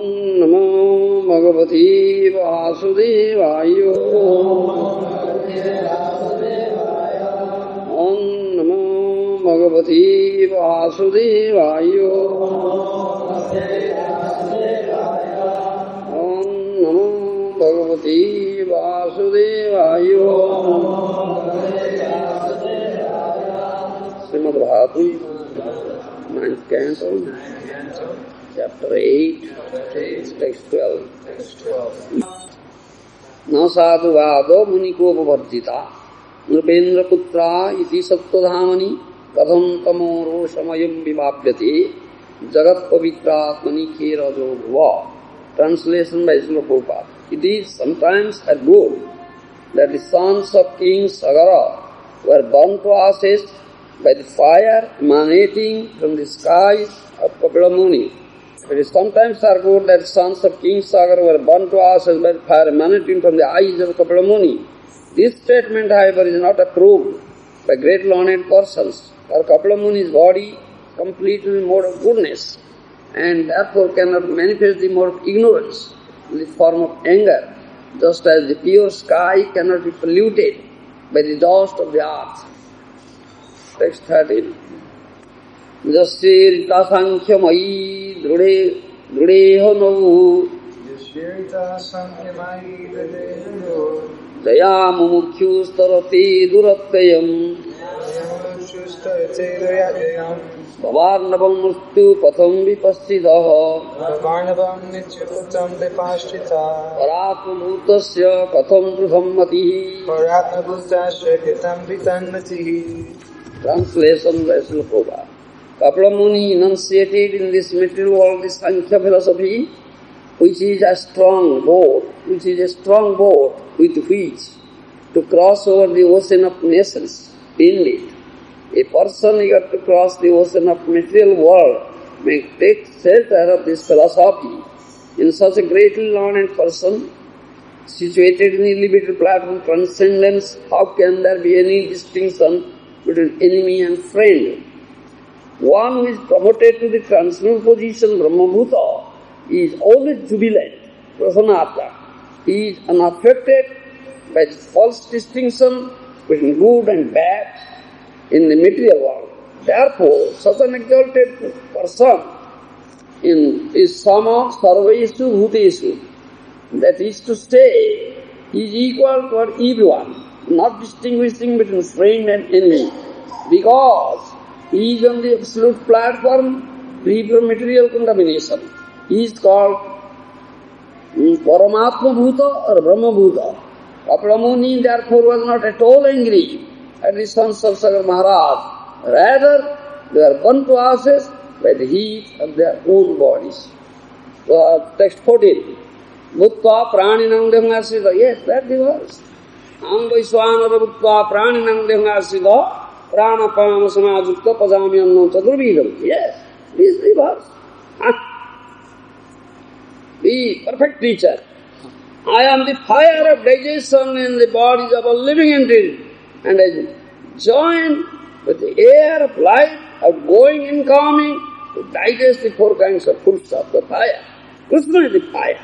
Namo Bhagavati Vasudevaya. Om Namo Bhagavati Vasudevaya. Om Namo Bhagavati Vasudevaya. Srimad Bhagavatam, 9th Canto, Chapter 8, Text 12. Na sadhu vado munikopavardhita nrupendra putra iti sattvadhamani katham tamoro samayam vivapyate jagat pavitratmani kherajo bhuva. Translation by Srila Prabhupada. It is sometimes a good that the sons of King Sagara were burnt to ashes by the fire emanating from the skies of Kapila Muni. It is sometimes argued that the sons of King Sagar were burnt to ashes by the fire emanating from the eyes of Kapila Muni. This statement, however, is not approved by great learned persons, for Kapila Muni's body is completely mode of goodness, and therefore cannot manifest the mode of ignorance in the form of anger, just as the pure sky cannot be polluted by the dust of the earth. Text 13. Jasirita sankhya mai drudeho navu daya mumukhyus tarati durattayam Bhavarnavam mrityu patham vipassidaha Paratmabhutasya katham pritham Translation by Srila Prabhupada. Kapila Muni enunciated in this material world the Sankhya philosophy, which is a strong boat, with which to cross over the ocean of nations. Indeed, a person eager to cross the ocean of material world may take shelter of this philosophy. In such a greatly learned person, situated in the elevated platform of transcendence, how can there be any distinction between enemy and friend? One who is promoted to the transcendental position, Brahmabhuta, is always jubilant, prasanata. He is unaffected by the false distinction between good and bad in the material world. Therefore, such an exalted person is sama sarveshu bhuteshu. That is to say, he is equal to everyone, not distinguishing between friend and enemy, because he is on the absolute platform, free from material contamination. He is called Paramatma Bhuta or Brahma Bhuta. Kapila Muni therefore was not at all angry at the sons of Sagar Maharaj. Rather, they were burnt to ashes by the heat of their own bodies. Text 14. Bhuttva praninam dehangasida. Yes, that's the verse. Amvaiswanara bhuttva praninam dehangasida. Prana pama samajukta pajami annam chadurvidam. Yes, this is the verse. The perfect teacher. I am the fire of digestion in the bodies of all living entities, and I join with the air of life, of going and coming, to digest the four kinds of foods of the fire. Krishna is the fire.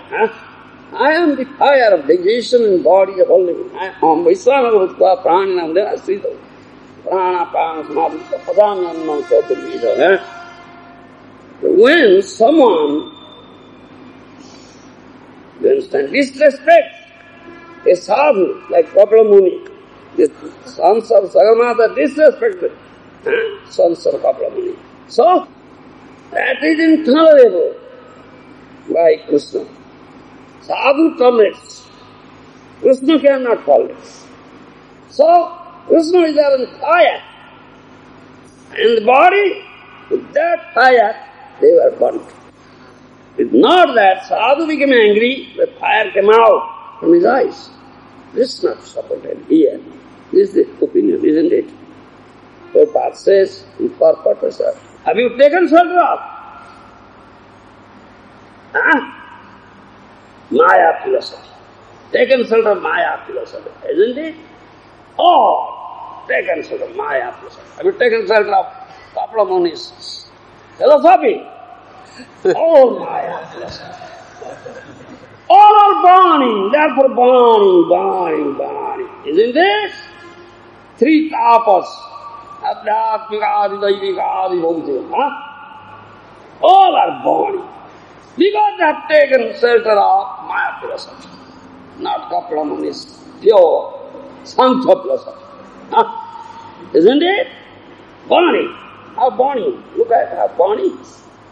I am the fire of digestion in bodies of all living. I am Vaiswanara Bhutva Praninam Devasridam. Prana Prana Samadhita Padami Annam Chaturvidam. When someone disrespects a sadhu like Kapila Muni, the sons of Sagamata disrespected sons of Kapila Muni. So, that is intolerable by Krishna. Sadhu tolerates. Krishna cannot tolerate. So, Krishna is there on fire. And the body, with that fire, they were burnt. It's not that sadhu became angry, the fire came out from his eyes. This is not supported here. This is the opinion, isn't it? Prabhupada says in purpose, have you taken shelter of? Maya philosophy. Taken shelter of Maya philosophy, isn't it? Oh, taken shelter of Maya philosophy. Have you taken shelter of Kapila Muni's philosophy? Oh, Maya philosophy. burning, therefore burning. Isn't it? Three tapas. Adhyatmika, adi, daivika, adi, bhautika. All are burning. Because they have taken shelter of Maya philosophy. Not Kapila Muni's pure Sankhya philosophy. Isn't it? Burning. How burning? Look at her burning.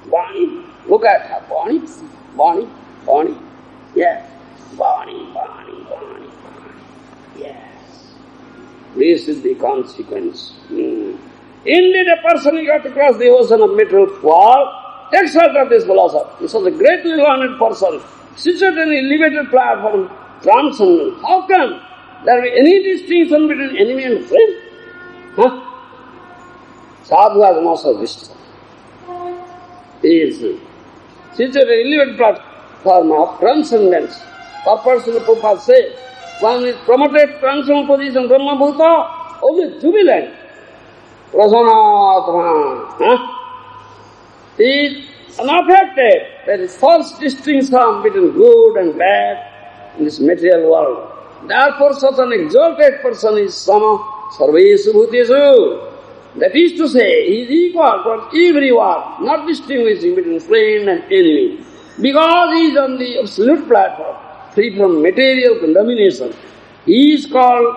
Burning. Look at her burning. Burning. Yes. Burning. Yes. This is the consequence. Indeed, a person who got to cross the ocean of material world takes shelter of this philosophy. This was a greatly learned person, situated in an elevated platform, transcendent. How can there be any distinction between enemy and friend? Sadhu has no such distinction. He is situated in an elevated platform of transcendence. Purpose of Prabhupada says, one is promoted transcendental position, Brahma Bhuta, only jubilant. Prasanatma. He is unaffected. There is false distinction between good and bad in this material world. Therefore, such an exalted person is sama sarvesu bhutesu. That is to say, he is equal for everyone, not distinguishing between friend and enemy. Because he is on the absolute platform, free from material contamination. He is called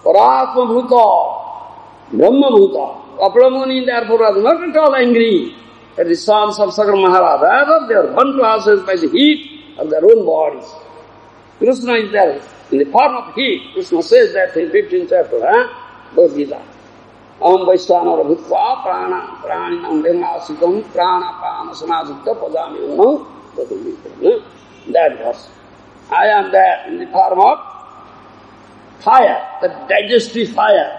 Paratma Bhuta, Brahma Bhuta. Kapila Muni therefore was not at all angry at the sons of Sakar Maharaj. Rather, they are burnt to ashes by the heat of their own bodies. Krishna is there in the form of heat. Krishna says that in 15th chapter, Bhagavad Gita. Am Vaishwanara Bhutva Prana Praninam Vengasitam Prana Pana Sanajukta Padami Unam Tathumita. That verse. I am there in the form of fire, the digestive fire.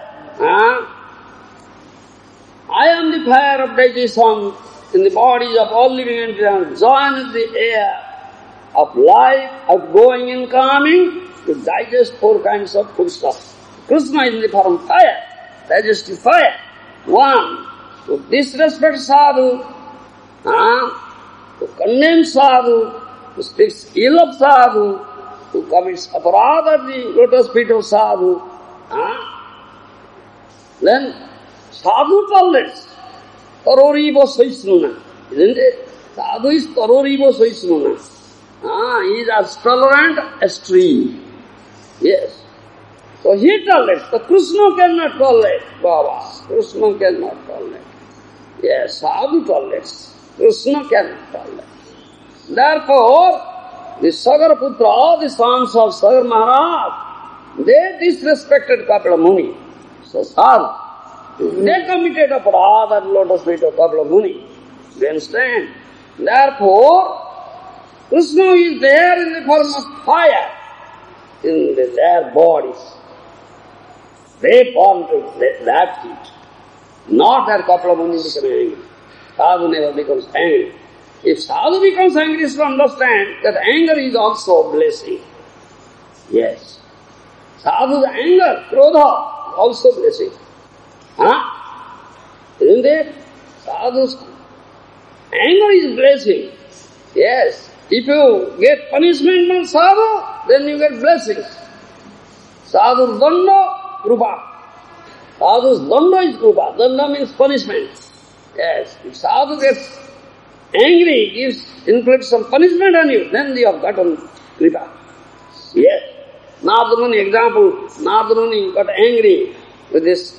I am the fire of digestion in the bodies of all living entities, join the air of life, of going and coming, to digest four kinds of foodstuff. Krishna is in the form of fire, digestive fire. One, to disrespect sadhu, to condemn sadhu, to speak ill of sadhu, to commit aparadha at the lotus feet of sadhu. Then sadhu tolerates tarorivo saisnuna, isn't it? Sadhu is tarorivo saisnuna. He is as tolerant as tree. Yes. So he tolerates. So Krishna cannot tolerate, Baba. Krishna cannot tolerate. Yes, sadhu tolerates. Krishna cannot tolerate. Therefore, the Sagar Putra, all the sons of Sagar Maharaj, they disrespected Kapila Muni. So sadhu, they committed aparadha at the lotus feet of Kapila Muni. Do you understand? Therefore, Krishna is there in the form of fire in their bodies. They burn to that heat. Not that Kapila Muni become angry. Sadhu never becomes angry. If sadhu becomes angry, is to understand that anger is also a blessing. Yes. Sadhu's anger, krodha, also blessing. Isn't it? Sadhu's anger is blessing. Yes. If you get punishment from sadhu, then you get blessings. Sadhu's danda, krupa. Sadhu's danda is krupa. Danda means punishment. Yes. If sadhu gets angry, inflicts some punishment on you, then you have gotten kripa. Yes. Narada Muni, example, Narada Muni got angry with his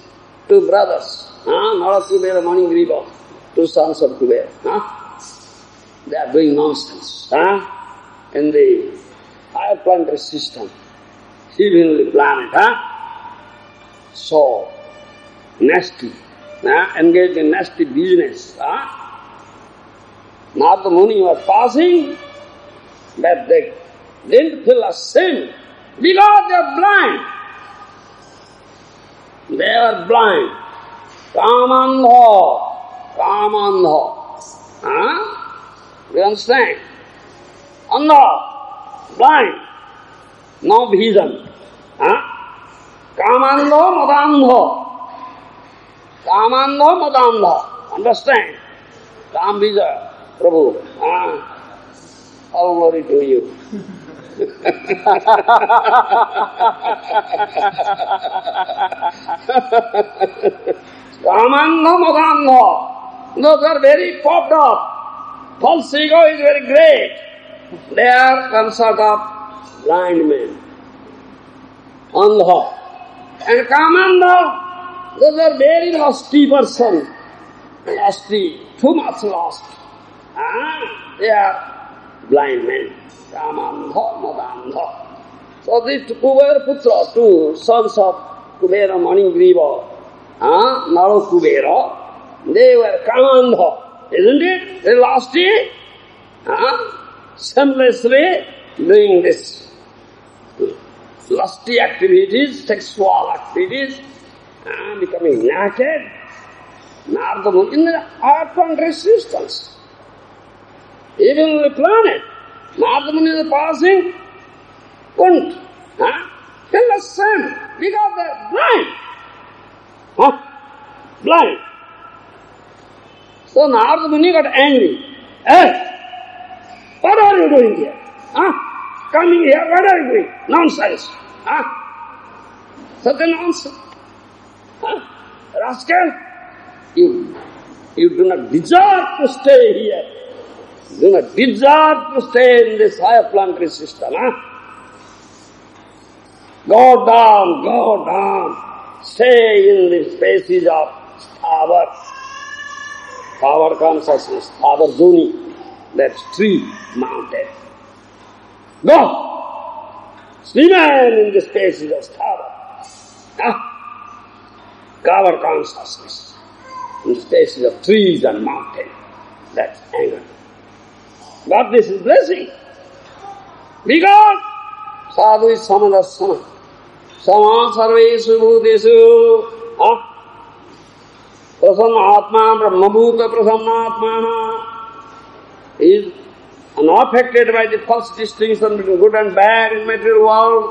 two brothers. Narada Kubera, Mani Griva, two sons of Kubera. They are doing nonsense. In the higher planetary system, heavenly planet. So, nasty. Engaged in nasty business. Narada Muni was passing, but they didn't feel ashamed because they are blind. They are blind. Kamandha. Do you understand? Andha, blind, no vision. Kamandha, madandha. Understand? Kam Vijay, Prabhu. All glory to you. Kamandha Madandha. Those are very popped up. False ego is very great. They are consort of blind men. Andha. And Kamandha, those are very lusty person. Lusty, too much lust. They are blind men. Kamandha Madandha. So these Kubera Putra, two sons of Kubera Manigriva, Naro Kubera, they were Kamandha, isn't it? They lost it. Shamelessly doing this lusty activities, sexual activities, becoming naked. Narada Muni in the earth and resistance. Even on the planet, Narada Muni is passing, couldn't tell us same, because they're blind. Blind. So Narada Muni got angry. Hey, what are you doing here? Coming here, what are you doing? Nonsense. Such a nonsense. Rascal, you do not deserve to stay here. You do not deserve to stay in this higher planetary system. Go down. Stay in the spaces of power consciousness, power Duni. That's tree, mountain. Go! Remain in the spaces of Sthava. Power consciousness. In the spaces of trees and mountain. That's anger. But this is blessing. Because sadhu is samadasana. Sama sarvesu bhutesu. Prasanna atma brahmabhuta prasanna atma. Is unaffected by the false distinction between good and bad in material world.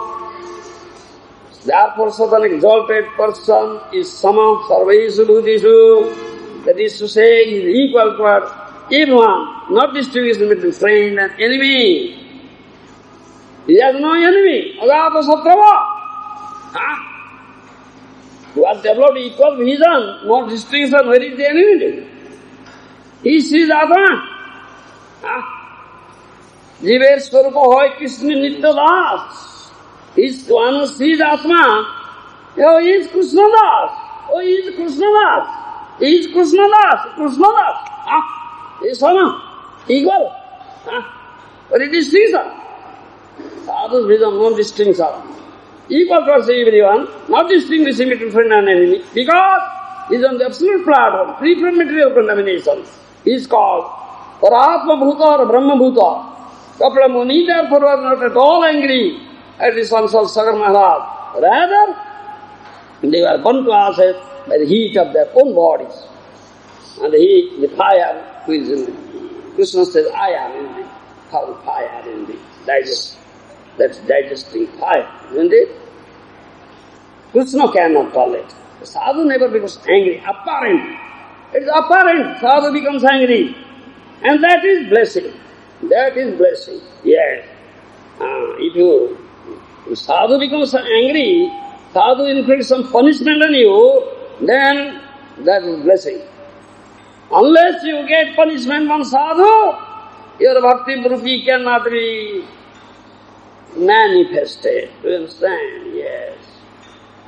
Therefore, such an exalted person is sama sarvesu bhutesu. That is to say, he is equal to everyone, not distinguishing between friend and enemy. He has no enemy. Agata satrava. Who has developed equal vision, no distinction, where is the enemy? He sees Atma. Jiver Swarupa hoy Krishna Nitya Das. One who sees Atma, he is Krishna Das. He is Krishna Das. He is Krishna Das. Krishna Das. He is Sama. Equal. What is distinction? Sadhu's vision, no distinction. Equal towards everyone, not distinguishing between friend and enemy, because he is on the absolute platform, free from material contamination. He is called Paratma Bhuta or Brahma Bhuta. Kapila Muni therefore was not at all angry at the sons of Sagar Maharaj. Rather, they were burnt to ashes by the heat of their own bodies. And the heat, the fire, who is in the, Krishna says, I am in the fire in the that's digesting fire, isn't it? Krishna cannot tolerate. The sadhu never becomes angry, apparent. It is apparent, sadhu becomes angry. And that is blessing. That is blessing, yes. If sadhu becomes angry, sadhu inflicts some punishment on you, then that is blessing. Unless you get punishment from sadhu, your bhakti vruti cannot be manifested. Do you understand? Yes.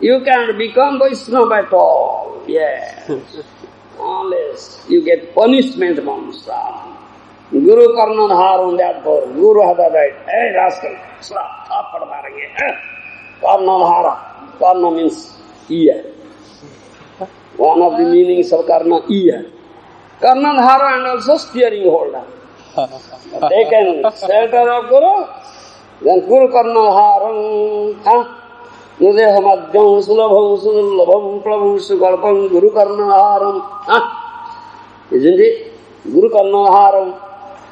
You can't become Vaishnava at all. Yes. Unless you get punishment from sadhu. Guru Karna Dharan, therefore, Guru has the right. Hey, rascal, slap, thapad marenge. Karna Dhara. Karna means ear. One of the meanings of Karna, ear. Karna Dhara and also steering holder. They can shelter of Guru, then Guru Karna Dharan. Nudeha Madhyam Sulabham Sulabham Prabhu Sukalpam Guru Karna Dharam. Isn't it? Guru Karna Dharam.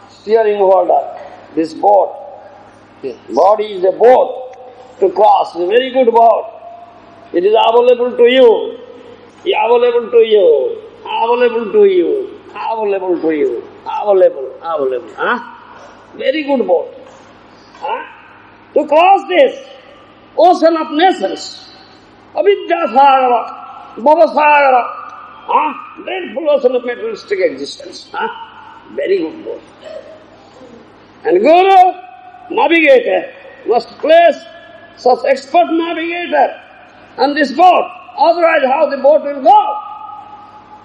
Steering holder, this boat. Yes. Body is a boat to cross, a very good boat. It is available to you, available to you, available to you, available to you, available. Very good boat. to cross this ocean of nations, avidya sagara, bhava sagara, dreadful ocean of materialistic existence. Very good boat. And Guru, navigator, must place such expert navigator on this boat. Otherwise, how the boat will go?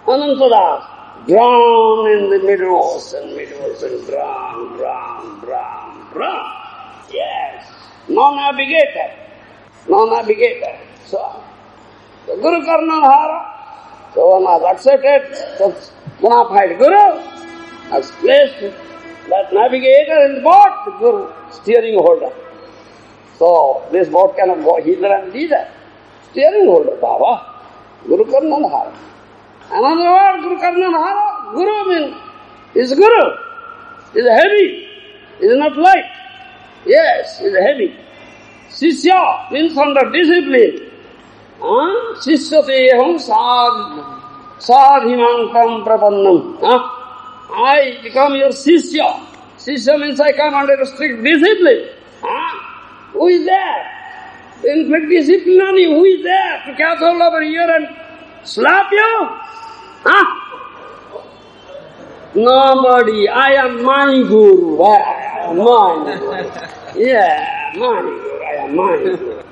Anantadas, drown in the middle ocean, drown. Yes, no navigator. So, the Guru Karnadhara, so one has accepted, so bona fide Guru has placed that navigator in the boat, the Guru, steering holder. So, this boat cannot go hither and thither. Steering holder, Baba, Guru Karnadhara. Another word, Guru Karnadhara, Guru means, is Guru, is heavy, is not light. Yes, is heavy. Sishya means under discipline. Sishyateham sadhimantam prapannam. I become your Sishya. Sishya means I come under strict discipline. Who is there? To inflict discipline on you, who is there to catch hold over here and slap you? Nobody. I am my Guru. I am my Guru. Yeah, my Guru. I am my Guru.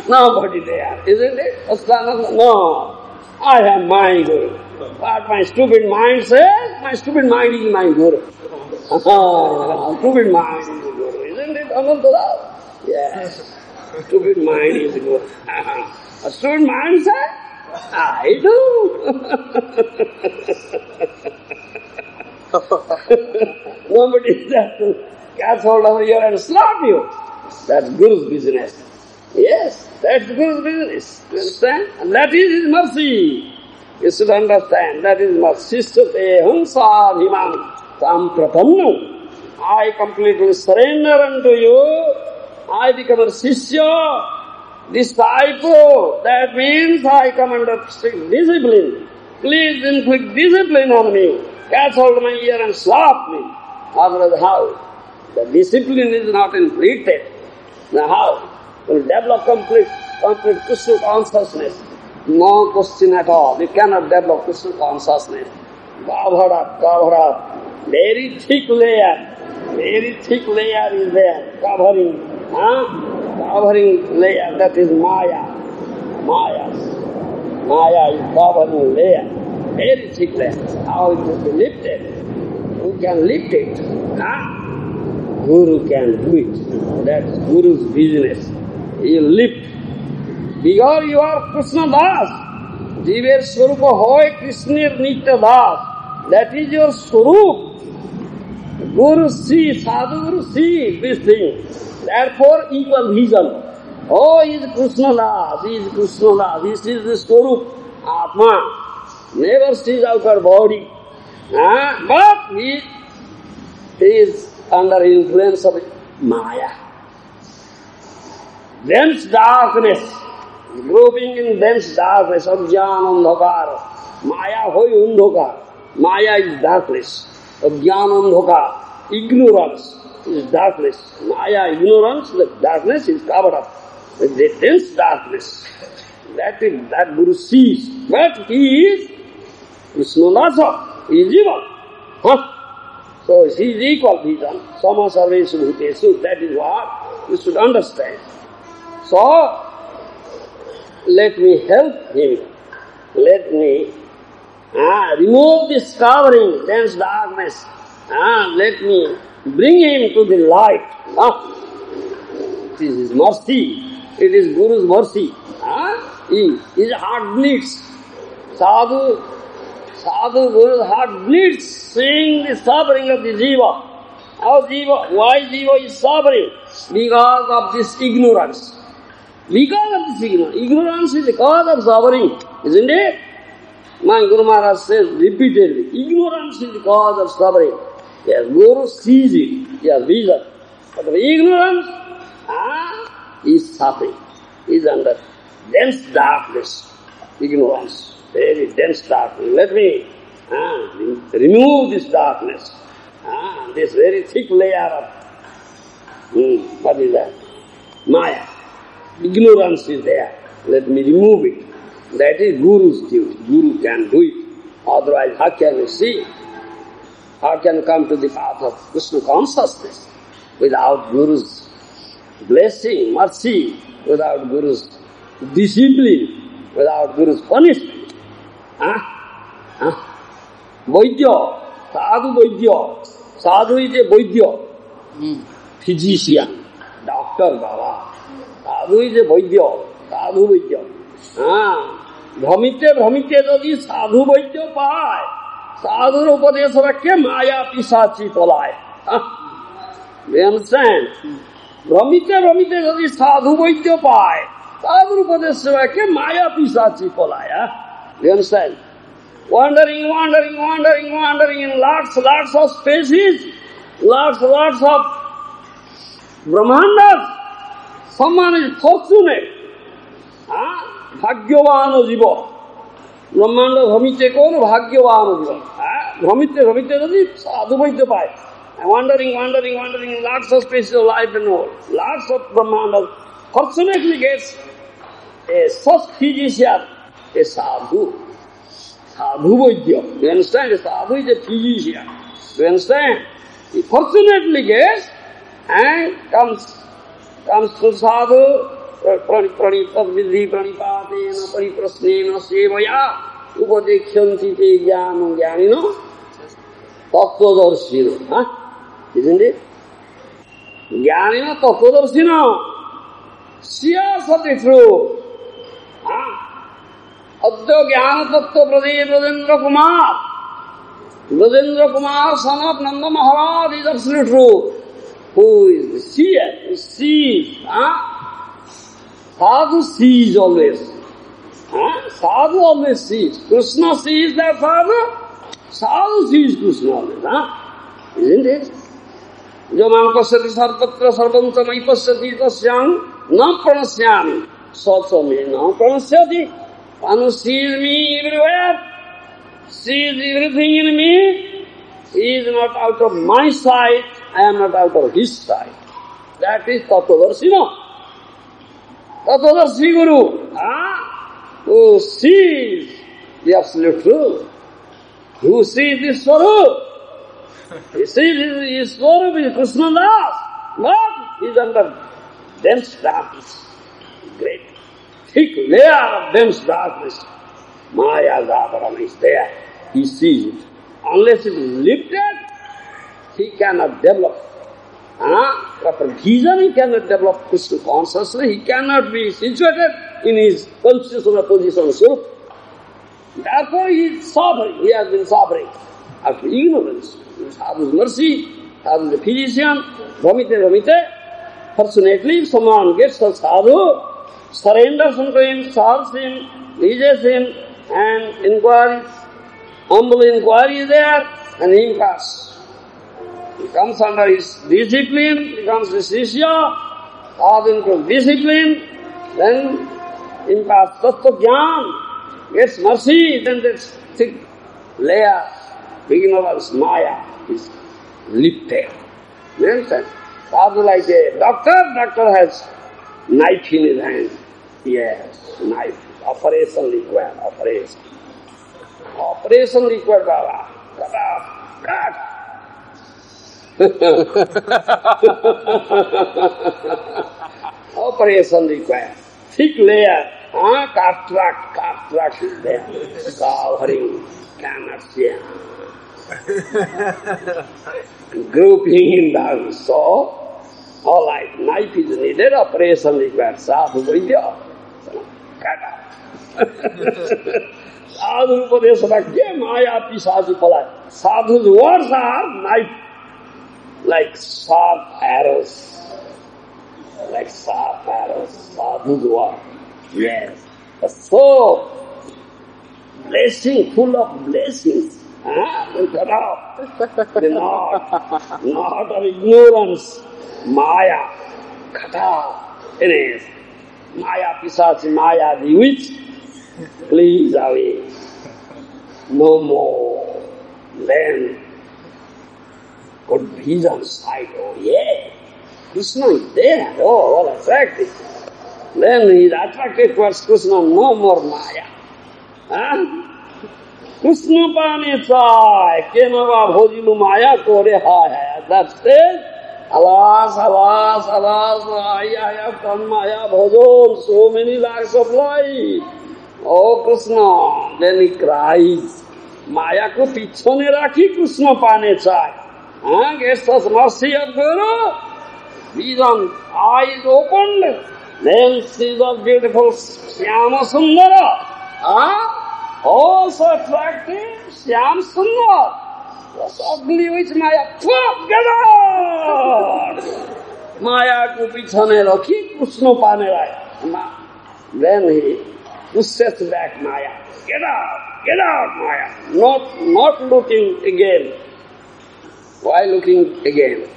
Nobody there, isn't it? No. I am my Guru. What my stupid mind says, my stupid mind is my Guru. Stupid mind is the Guru, isn't it? Anantara? Yes. Stupid mind is the Guru. A stupid mind says, I do. Nobody is there to catch hold over here and slap you. That's Guru's business. Yes, that's Guru's business. You understand? And that is his mercy. You should understand. That is mercy. Sishyateham sadhimantam prapannam. I completely surrender unto you. I become a Sishya, disciple. That means I come under strict discipline. Please inflict discipline on me. Catch hold of my ear and slap me. Otherwise how? The discipline is not inflicted. Now how? Will develop complete Krishna consciousness. No question at all. You cannot develop Krishna consciousness. Covered. Very thick layer is there, covering layer, that is Maya. Maya is covering layer, very thick layer. How it will be lifted? Who can lift it? Guru can do it. That's Guru's business. He will lift. Because you are Krishna Das. Jiver Swarupa hoy Krishnir Nitya Das. That is your Swarup. Guru sees, Sadhu Guru sees this thing. Therefore, equal vision. Oh, he is Krishna Das, he is Krishna Das. He sees the Swarup, Atma. Never sees outer body. But he is under influence of Maya. Dense darkness, groping in dense darkness, Ajnana Andhakara. Maya hoy Undhakar. Maya is darkness. Ajnana Andhakara. Ignorance is darkness. Maya, ignorance, the darkness is covered up with the dense darkness. That Guru sees. But he is Krishna Nasa. He is evil. So he is equal vision. Sama sarvesu bhutesu. That is what you should understand. So, let me help him. Let me remove this covering, dense darkness. Let me bring him to the light. It is his mercy. It is Guru's mercy. His heart bleeds. Sadhu Guru's heart bleeds, seeing the suffering of the jiva. Why jiva is suffering? Because of this ignorance. Ignorance is the cause of suffering, isn't it? My Guru Maharaj says repeatedly, ignorance is the cause of suffering. Yes, Guru sees it, he has vision. But the ignorance is suffering, is under dense darkness, ignorance, very dense darkness. Let me remove this darkness, this very thick layer of What is that? Maya. Ignorance is there. Let me remove it. That is Guru's duty. Guru can do it. Otherwise, how can you see? How can you come to the path of Krishna consciousness without Guru's blessing, mercy, without Guru's discipline, without Guru's punishment? Vaidya, sadhu Vaidya. Sadhu is a Vaidya, physician, doctor, Baba. Sadhu is a Vaidya, sadhu Vaidya. ভ্রমিতে ভ্রমিতে যদি সাধু বৈদ্য পায়, সাধুর উপদেশ রাখে মায়া পিশাচি পলায়। You understand? ভ্রমিতে ভ্রমিতে যদি সাধু বৈদ্য পায়, সাধুর উপদেশ রাখে মায়া পিশাচি পলায়। You understand? Wandering, wandering, wandering, wandering in lots of spaces, lots of Brahmandas. Someone is fortunate. ভাগ্যবান জীব ব্রহ্মাণ্ড ভ্রমিতে কোন ভাগ্যবান জীব ভ্রমিতে ভ্রমিতে যদি সাধু বৈদ্য পায় wandering in lots of spaces of life and all, lots of Brahmandas fortunately gets a such physician, a sadhu Vaidya. You understand? A sadhu is a physician. You understand? He fortunately gets and comes to sadhu. Pranipatvidhi pranipatena pariprasnena sevaya upadekshyanti te jnanino tattvadarshina. Isn't it? Jnanino tattvadarshina siyasati true. Adya jnana tattva Brajendra Kumar. Brajendra Kumar, son of Nanda Maharaj, is absolute true. Who is the seer? Who sees? Sadhu sees always. Sadhu always sees. Krishna sees that sadhu. Sadhu sees Krishna always. Isn't it? Jamam pasati sarvatra sarvanta mai pasati tasyam na pranasyami. So me na pranasyati. One sees me everywhere. Sees everything in me. He is not out of my sight. I am not out of his sight. That is Tattvadarshina. Tattvadarshi Guru, who sees the absolute truth, who sees the Swarup. He sees his Swarup is Krishna Das, but he is under dense darkness, great thick layer of dense darkness. Maya's avaram is there. He sees it. Unless it is lifted, he cannot develop. Proper vision, he cannot develop Krishna consciousness, he cannot be situated in his consciousness position. So, therefore he is suffering, he has been suffering after ignorance. Sadhu's mercy, Sadhu is a physician, Vamite. Fortunately, if someone gets a sadhu, surrenders unto him, serves him, leases him, and inquiries, humble inquiry is there, and he passes. He comes under his discipline, becomes the Shishya, falls into discipline, then imparts Tattva Jnana, gets mercy, then this thick layer, beginning of Maya, is lifted. You understand? Sadhu like a doctor has knife in his hand. Yes, knife, operation required, Operation required, Baba. Cut. Operation required. Thick layer, cataract is there. Covering, cannot see. Grouping in down. So, all right, knife is needed, operation required. Sadhu Vaidya. Cut out. Sadhu Upadesha Rakya Maya Pisachi Palai. Sadhu's words are knife. Like sharp arrows. Sadhu's word. Yes. So, blessing, full of blessings. The knot of ignorance. Maya. Kata. It is. Maya Pisachi, Maya the witch. Please away. No more. Then good vision sight, oh yeah. Krishna is there, all attractive. Then he is attracted towards Krishna, no more Maya. Krishna pani chai, kenava bhojilu Maya kore hai. At that stage, alas, alas, alas, I have done Maya bhojon, so many lakhs of life. Oh Krishna, then he cries. Maya ko pichone rakhi Krishna pane chai. Gets us mercy of Guru. Vision, eyes opened. Then sees a beautiful Shyama Sundara. Also attractive, Shyam Sundar. Was ugly with Maya. Get out! Maya ko pichone rakhi Krishna pane rai. Then he pushes back Maya. Get out, Maya. Not looking again. Why looking again?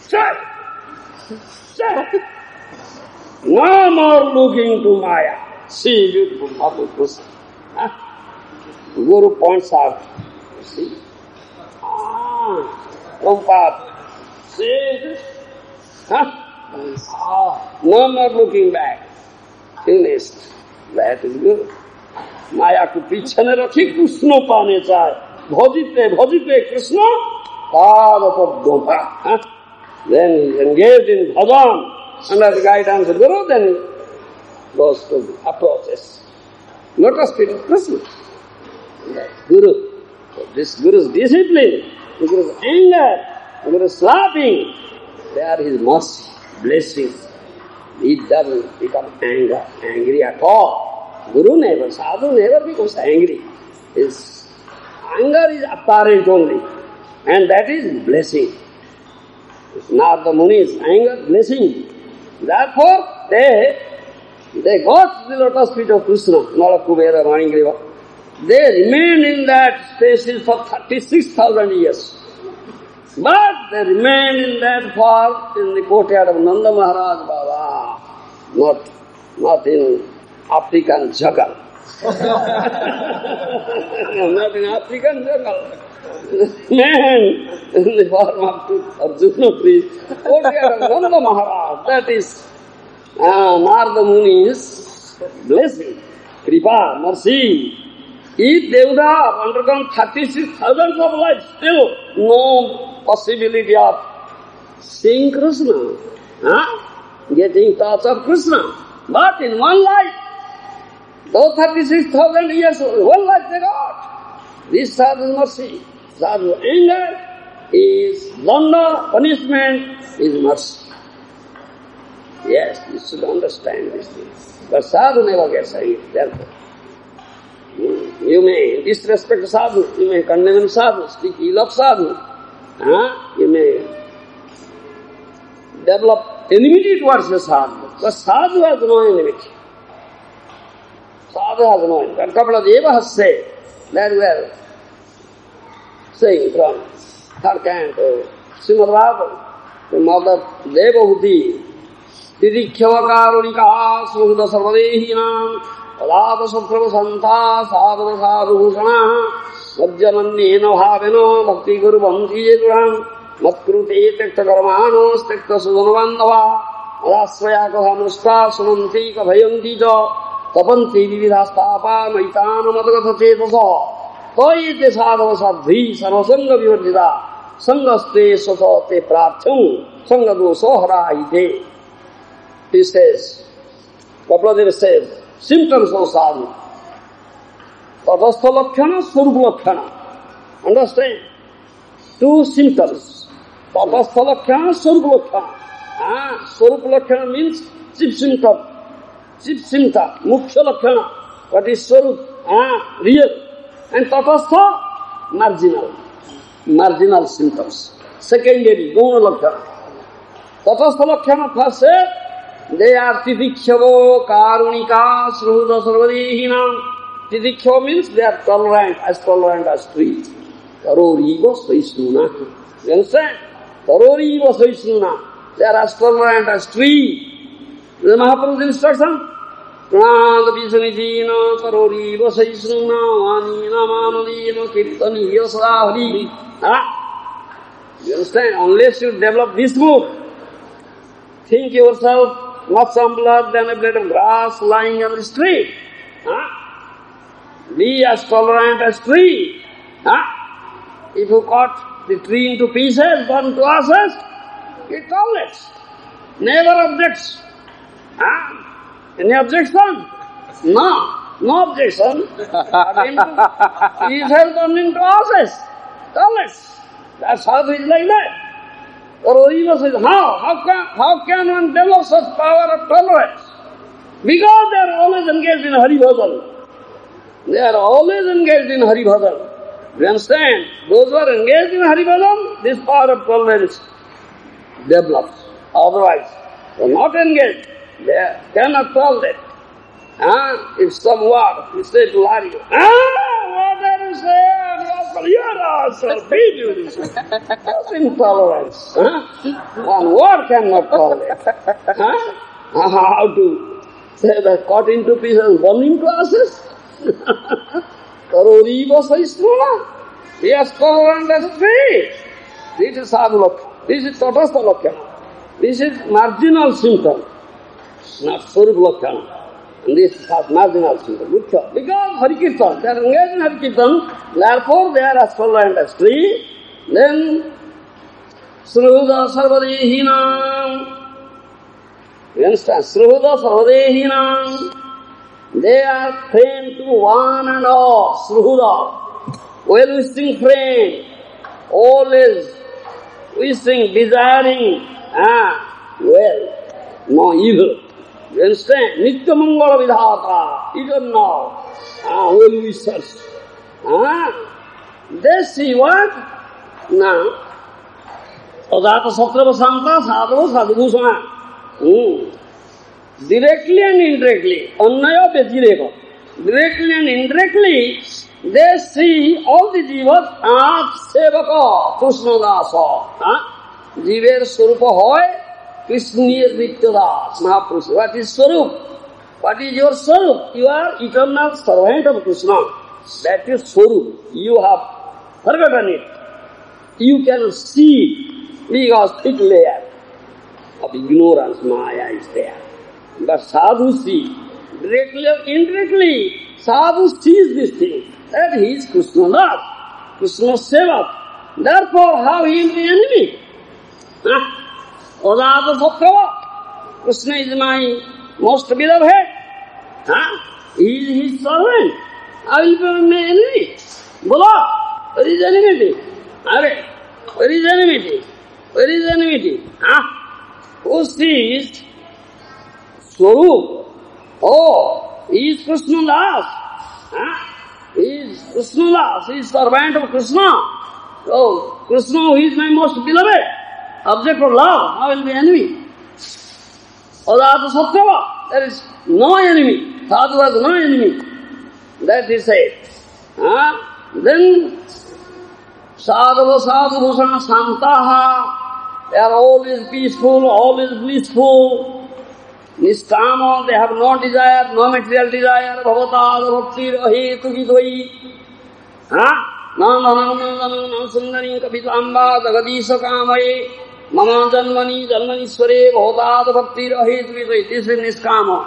Shut! No more looking to Maya. See, beautiful Bhakti Krishna. Guru points out. See? Prabhupada. See? No more looking back. Finished. That is good. Maya ko pichane rakhi Krishna pane chai. Bhajite Krishna, Padapabdhampa. Then he is engaged in bhajan under the guidance of Guru, then he goes to the approaches. Lotus feet of Krishna. That's Guru. So this Guru's discipline, the Guru's anger, the Guru's slapping, they are his mercy, blessings. He doesn't become angry at all. Guru never, sadhu never becomes angry. His anger is apparent only, and that is blessing. Narada Muni's anger, blessing. Therefore, they got the lotus feet of Krishna, Nala Kubera Manigriva. They remained in that spaces for 36,000 years. But they remained in that form in the courtyard of Nanda Maharaj Baba, not in African jungle. Not in African jungle. Man, in the form of Arjuna tree, courtyard of Nanda Maharaj, that is Narada Muni's blessing, Kripa, mercy. If they would have undergone 36,000 of life, still no possibility of seeing Krishna, getting touch of Krishna. But in one life, those 36,000 years, one life they got. This sadhu's mercy, sadhu's anger is danda, punishment is mercy. Yes, you should understand these things. But sadhu never gets angry, therefore. You may disrespect sadhu, you may condemn sadhu, speak ill of sadhu. You may develop enmity towards the sadhu. But sadhu has no enmity. Sadhu has no enmity. And Kapila Deva has said that we are saying from her canto, Srimad Bhagavatam, the mother Devahuti, Tidikhyavakarunika Suhuda Sarvadehinam, Adata Satrava Santa Sadhava Sadhusana, Vajjanannena Bhavena Bhakti Guru Bhanti Yeduram, Matkruti Tekta Karmano, Stekta Sudanavandava, Adasvaya Kahamusta, Sunanti Kabhayanti Jo, Tapanti Vividhastapa, Maitana Matagata Chetasa, Toite Sadhava Sadhi, Sarvasanga Vivardita, Sangaste Sasate Pracham, Sangadu Sohara Ide. He says, Kapila says, symptoms of sadhu. Tatastha lakshana, swarupa lakshana. Understand? Two symptoms. Tatastha lakshana, swarupa lakshana. Swarupa lakshana means chief symptom. Chief symptom, mukhya lakshana. What is swarup? Real. And tatastha, marginal symptoms. Secondary, guna lakshana. Tatastha lakshana first said, they are Tidikhyavo, Karunika, Sruhuda Sarvadehinam. Tidikhyavo means they are tolerant as trees. Taroriva Saisnuna. You understand? Taroriva Saisnuna. They are as tolerant as trees. The Mahaprabhu's instruction? Pranada Visanidina, Taroriva Saisnuna, Vanina Manadina, Kirtaniya Sadhari. You understand? Unless you develop this book, think yourself much humbler than a blade of grass lying on the street. Be as tolerant as tree. If you cut the tree into pieces, burn to ashes, it tolerates. Never objects. Any objection? No objection. Pieces burned into ashes, tolerates. That sadhu is like that. Aurobindo says, how can one develop such power of tolerance? Because they are always engaged in Hari Bhajan. They are always engaged in Hari Bhajan. You understand? Those who are engaged in Hari Bhajan, this power of tolerance develops. Otherwise, they are not engaged. They cannot tolerate. If some word, you say to Lari, what are you saying? You are also beat. That's intolerance. One word cannot tolerate. How to say that cut into pieces, burn into ashes? Karoriva Sahisnuna. He has tolerant as tree. This is sadhulokya. This is tatastha lokya. This is marginal symptom, not swarup lokya. And this is marginal symptom. Because Hari Kirtan, they are engaged in Hari Kirtan, therefore they are as tolerant as tree. Then Sruhuda Sarvadehinam. You understand? Sruhuda Sarvadehinam. They are friend to one and all. Sruhuda. Well-wishing friend. Always wishing, desiring. Well, no evil. You understand? Nitya Mangala Vidhata. Eternal. Well-wishers. They see what? Now, Adata Satrava Santa Sadhava Sadhubhusana. Directly and indirectly, Annaya Vyatireka. Directly and indirectly, they see all the jivas as Sevaka, Krishna Dasa. Jiver Swarupa Hoy, Krishnir Nityadas, Mahaprabhu. What is Swarup? What is your Swarup? You are eternal servant of Krishna. That is Swarup. You have forgotten it. You can see because thick layer of ignorance, Maya is there. But sadhu see, directly or indirectly, sadhu sees this thing, that he is Krishna Lord, Krishna Sevak. Therefore, how he is the enemy? Odata Sattva, Krishna is my most beloved. He is his servant. I will become my enemy. Bola, where is enmity? Where is enmity? Where is enmity? Who sees Swarup? Oh, he is Krishna Das. He is Krishna Das. He is servant of Krishna. Oh, Krishna, who is my most beloved, object of love, how will be enemy? Adata Satyava, there is no enemy. Sadhu has no enemy. That is said. Then Sadhava Sadhubhusana Santaha, they are always peaceful, always blissful. Niskama, they have no desire, no material desire. Bhavata bhakti rahetu vidvai. Nandanam sundarim kapitamba jagadisha kamaye. Mama janmani janmanisware bhavata bhakti rahetu vidvai. This is niskama,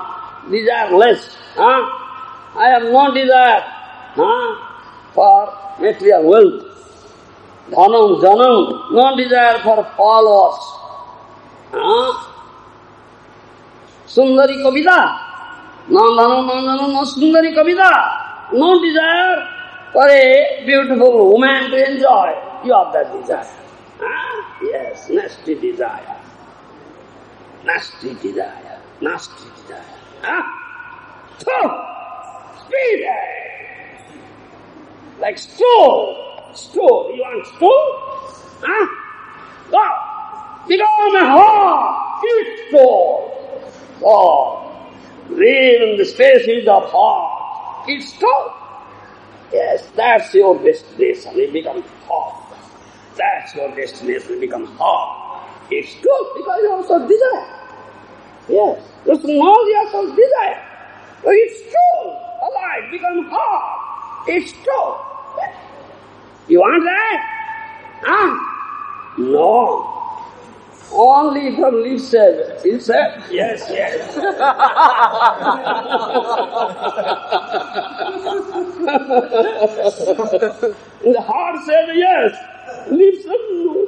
desireless. I have no desire for material wealth. Dhanam, janam, no desire for followers. Sundari Kavita, no Sundari Kavita, no desire for a beautiful woman to enjoy. You have that desire. Yes, nasty desire. Nasty desire. Nasty desire. Speed! Like stool. Stool. You want stool? Go! Become a whore! Eat stool! Oh, live in the spaces of heart. It's true. Yes, that's your destination. You become hot. That's your destination. You become hot. It's true because you also desire. Yes, just know yourself desire. So it's true. Alive, become hot. It's true. Yes. You want that? No. Only from lip service. He said, yes, yes. The heart said yes. Lips said no.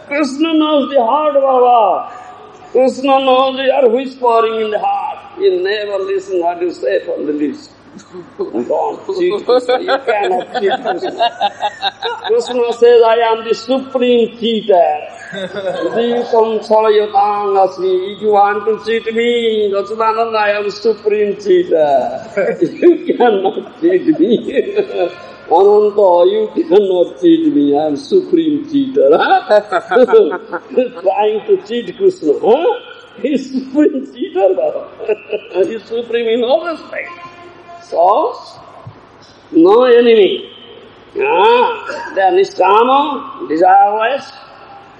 Krishna knows the heart, Baba. Krishna knows you are whispering in the heart. You never listen what you say from the lips. Don't cheat Krishna. You cannot cheat Krishna. Krishna says, I am the supreme cheater. If you want to cheat me, Gachudananda, I am supreme cheater. You cannot cheat me. Ananta, you cannot cheat me. I am supreme cheater. Trying to cheat Krishna. He is supreme cheater. He is supreme in all respects. So, no enemy. They are niskama, desireless.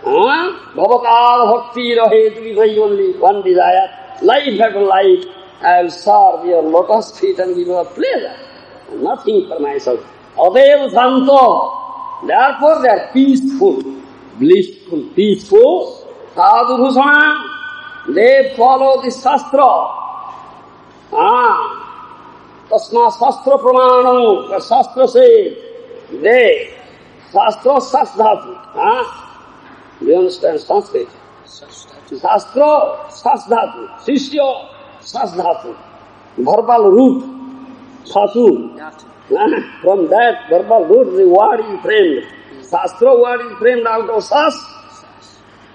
Bhavatar bhakti rahe tridhai, only one desire. Life after life, I will serve your lotus feet and give you a pleasure. Nothing for myself. Adev santo. Therefore they are peaceful, blissful, peaceful. Sadhu bhusana. They follow the Shastra. Tasma Shastra Pramanam. The Shastra says, they, Shastra Sasdhatu. Do you understand Sanskrit? Shastra Sasdhatu. Shishya Sasdhatu. Verbal root. Satu. From that verbal root, the word is framed. Shastra word is framed out of Sas.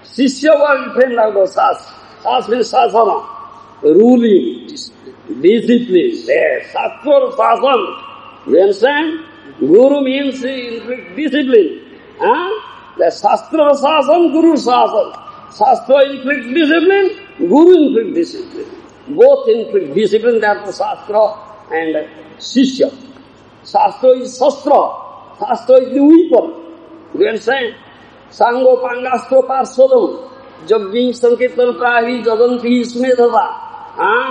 Shishya word is framed out of Sas. Sas means Sasana. Ruling. Discipline. Yes. Shastra Sasan. You understand? Guru means discipline. The Shastra Sasan, Guru Sasan. Shastra inflicts discipline, Guru inflicts discipline. Both inflict discipline, therefore Shastra and Shishya. Shastra is Shastra. Shastra is the weapon. Do you understand? Sango Pangastra Parsodam. Jagving Sankirtan Prahi Jaganti Smedhava.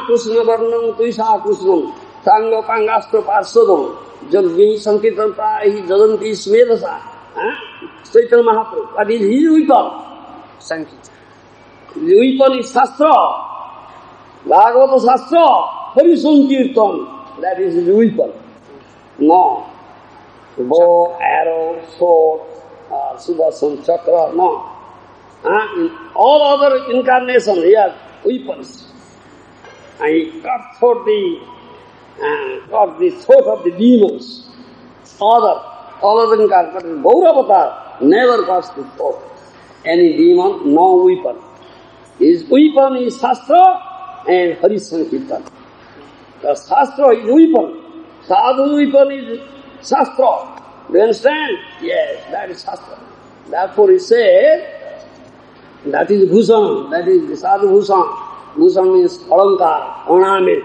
Krishna Varnam Tuisha Krishnam. Sango Pangastra Parsodam. Jagving Sankirtan Prahi Jaganti Smedhasa. Chaitanya Mahaprabhu. What is his weapon? Sankirtan. The weapon is Shastra. Bhagavata Shastra. Hari Sankirtan. That is his weapon. No. Bow, arrow, sword, Sudarshan Chakra, no. In all other incarnations, he has weapons. And he cut throat the throat of the demons. All other incarnations, Gauravatar never cuts the throat. Any demon, no weapon. His weapon is Shastra and Hari Sankirtan. The Shastra is weapon. Sadhu weapon is Shastra. Do you understand? Yes, that is Shastra. Therefore he said, that is Bhushan, that is the Sadhu Bhushan. Bhushan means Alankar, ornament.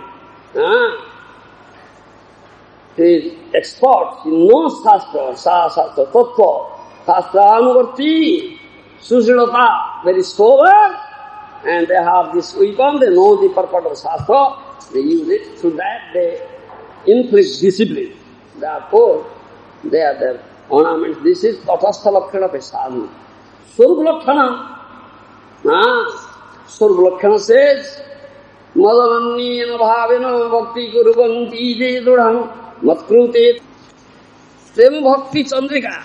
He is expert, he knows Shastra, Shastra, Tattva, Shastra Anuvarti, Sushilata, very sober, and they have this weapon, they know the purport of Shastra, they use it, through that they inflict discipline. Therefore, they are their ornaments. This is Tatastha Lakshana of a sadhu. Swarupa Lakshana. Swarupa Lakshana says, Madhavanniyana bhavena bhakti kuruvanti jedurham matkrute prema bhakti chandrika.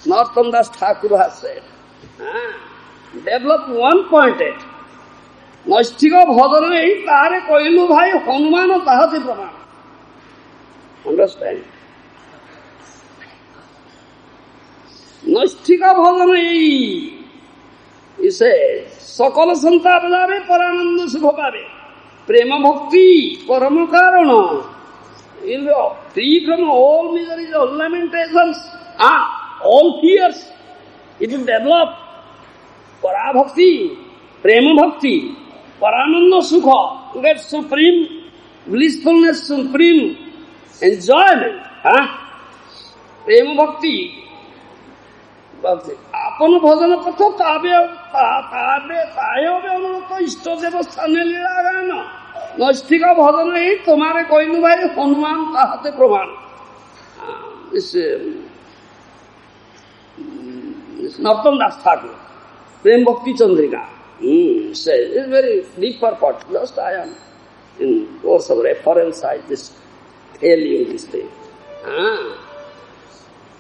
Narottam Das Thakur has said. Develop 1.8. Naistika bhadana ei tahare koilu bhai hanumana tahate pramana. Understand? Naistika bhadana ei. He says, Sakala santa bajave parananda sukha pave. Prema bhakti parama karana. You'll be free from all miseries, all lamentations, all fears. It will develop para bhakti, prema bhakti, parananda sukha. To get supreme blissfulness, supreme enjoyment. Prema bhakti. আপন ভজন পথ তাবে অনুরত ইষ্ট দেব স্থানে লীলাগান নৈষ্ঠিক ভজন এই তোমারে কইলু ভাই হনুমান তাহাতে প্রমাণ. This Narottam Das Thakur, Prem Bhakti Chandrika, says, it's very deep purport. Just I am in course of reference, I just tell you this thing.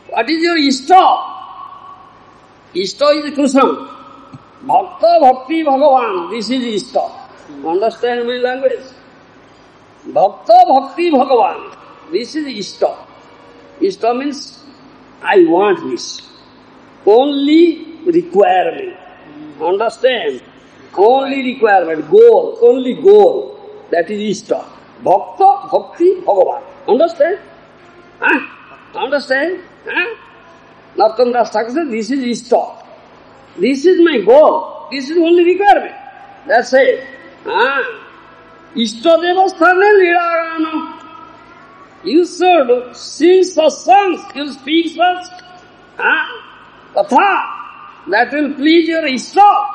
What is your Ishta? Ishta is Krishna. Bhakta Bhakti Bhagavan, this is Ishta. Understand my language? Bhakta Bhakti Bhagavan, this is Ishta. Ishta means, I want this. Only requirement. Understand? Only requirement, goal, only goal. That is Ishta. Bhakta Bhakti Bhagavan. Understand? Understand? Narottam Das Thakur says, this is Ishta. This is my goal. This is only requirement. That's it. Ishta Devasthane Lilagana. You should sing such songs, you speak such katha that will please your Ishta.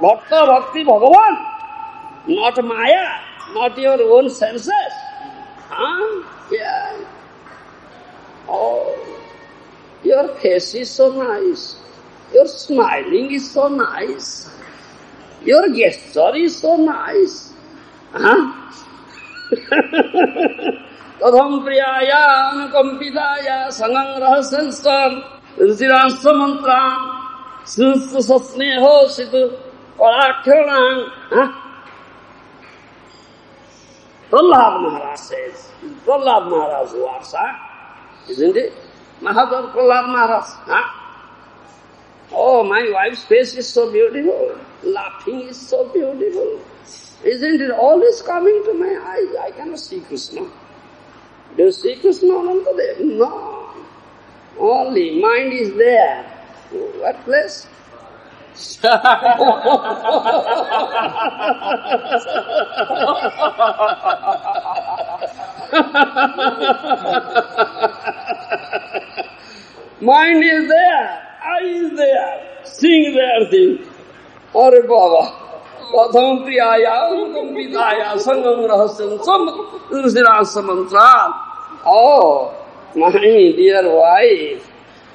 Bhakta Bhakti Bhagavan. Not Maya, not your own senses. Yeah. Oh, your face is so nice. Your smiling is so nice. Your gesture is so nice. Tadham priyaya anukampidaya sangam rahasanstam ruchirasa mantram sustu sasneho situ parakhiranam. Prahlad Maharaj says, Prahlad Maharaj Varsa, isn't it? Mahadev Prahlad Maharaj. Oh, my wife's face is so beautiful. Laughing is so beautiful. Isn't it always coming to my eyes? I cannot see Krishna. Do you see Krishna Anantadev? No. Only mind is there. What place? Mind is there. Eye is there. Sing there thing. Are Baba. Katham priyaya unukampidaya sangam rahasyam samrusirasa mantra. Oh, my dear wife,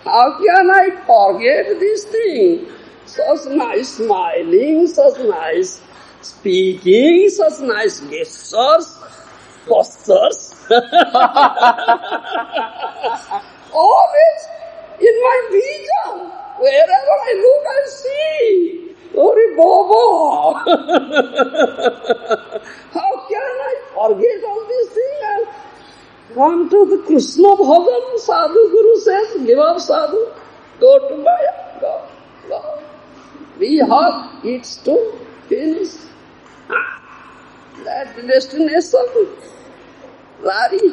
how can I forget this thing? Such nice smiling, such nice speaking, such nice gestures, postures. Always in my vision, wherever I look, I see. Ori Baba! How can I forget all these things and come to the Krishna Bhajan? Sadhu Guru says, give up sadhu, go to Maya, go. We have it to finish. That destination, Lari.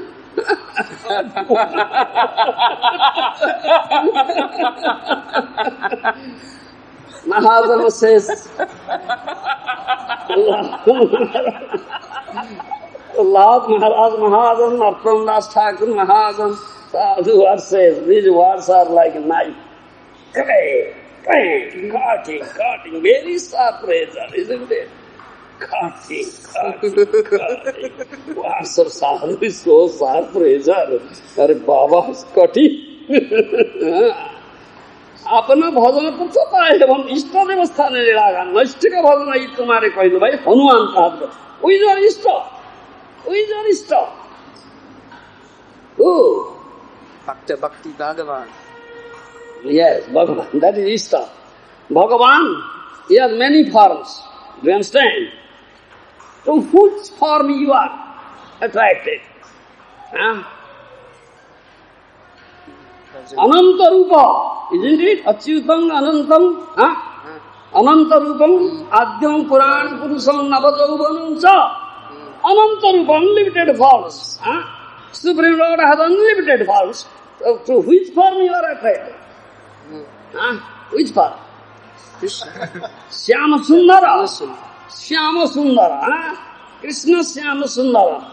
Mahadana says, Prahlad Maharaj Mahajan, Narottam Das Thakur Mahajan, Sadhu says, these words are like a knife. Cutting, very sharp razor, isn't it? Cutting. Words of Sadhu is so sharp razor. Are Baba is cutting. अपना भजन पूछो पाए हम इष्ट देवस्था ने लगा नष्ट का भजन आई तुम्हारे कह दो भाई हनुमान का वही जो इष्ट Bhakti Bhagavan. Yes, Bhagavan, that is Ishta. Bhagavan, he has many forms. Do you understand? To which form you are attracted? Ananta Rupa, isn't it? Achyutam Anantam. Ananta Rupam, Adyam Puran Purusam Navajauvanam Cha. Ananta Rupa, unlimited forms. Supreme Lord has unlimited forms. So, to which form you are attracted? Which form? Shyama Sundara. Shyama Sundara. Krishna Shyama Sundara.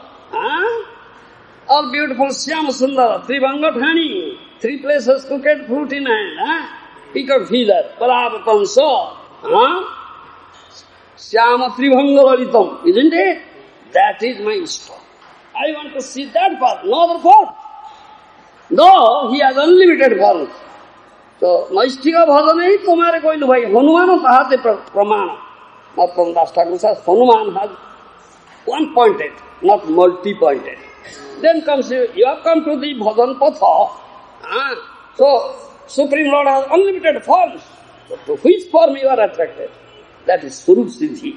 All beautiful Shyama Sundara. Tribanga Thani. 3 places cooked fruit in hand. Peacock feather. Palavatam so. Shyama Tribanga Lalitam. Isn't it? That is my Ishta. I want to see that form, no other form. Though he has unlimited forms. So, Naistika Bhajane, Tomare Koilu Bhai, Hanumana Tahate Pramana. Not from Das Thakur says, Hanuman has one-pointed, not multi-pointed. Then comes, you have come to the Bhajan Patha. So, Supreme Lord has unlimited forms. So, to which form you are attracted? That is Swarup Siddhi.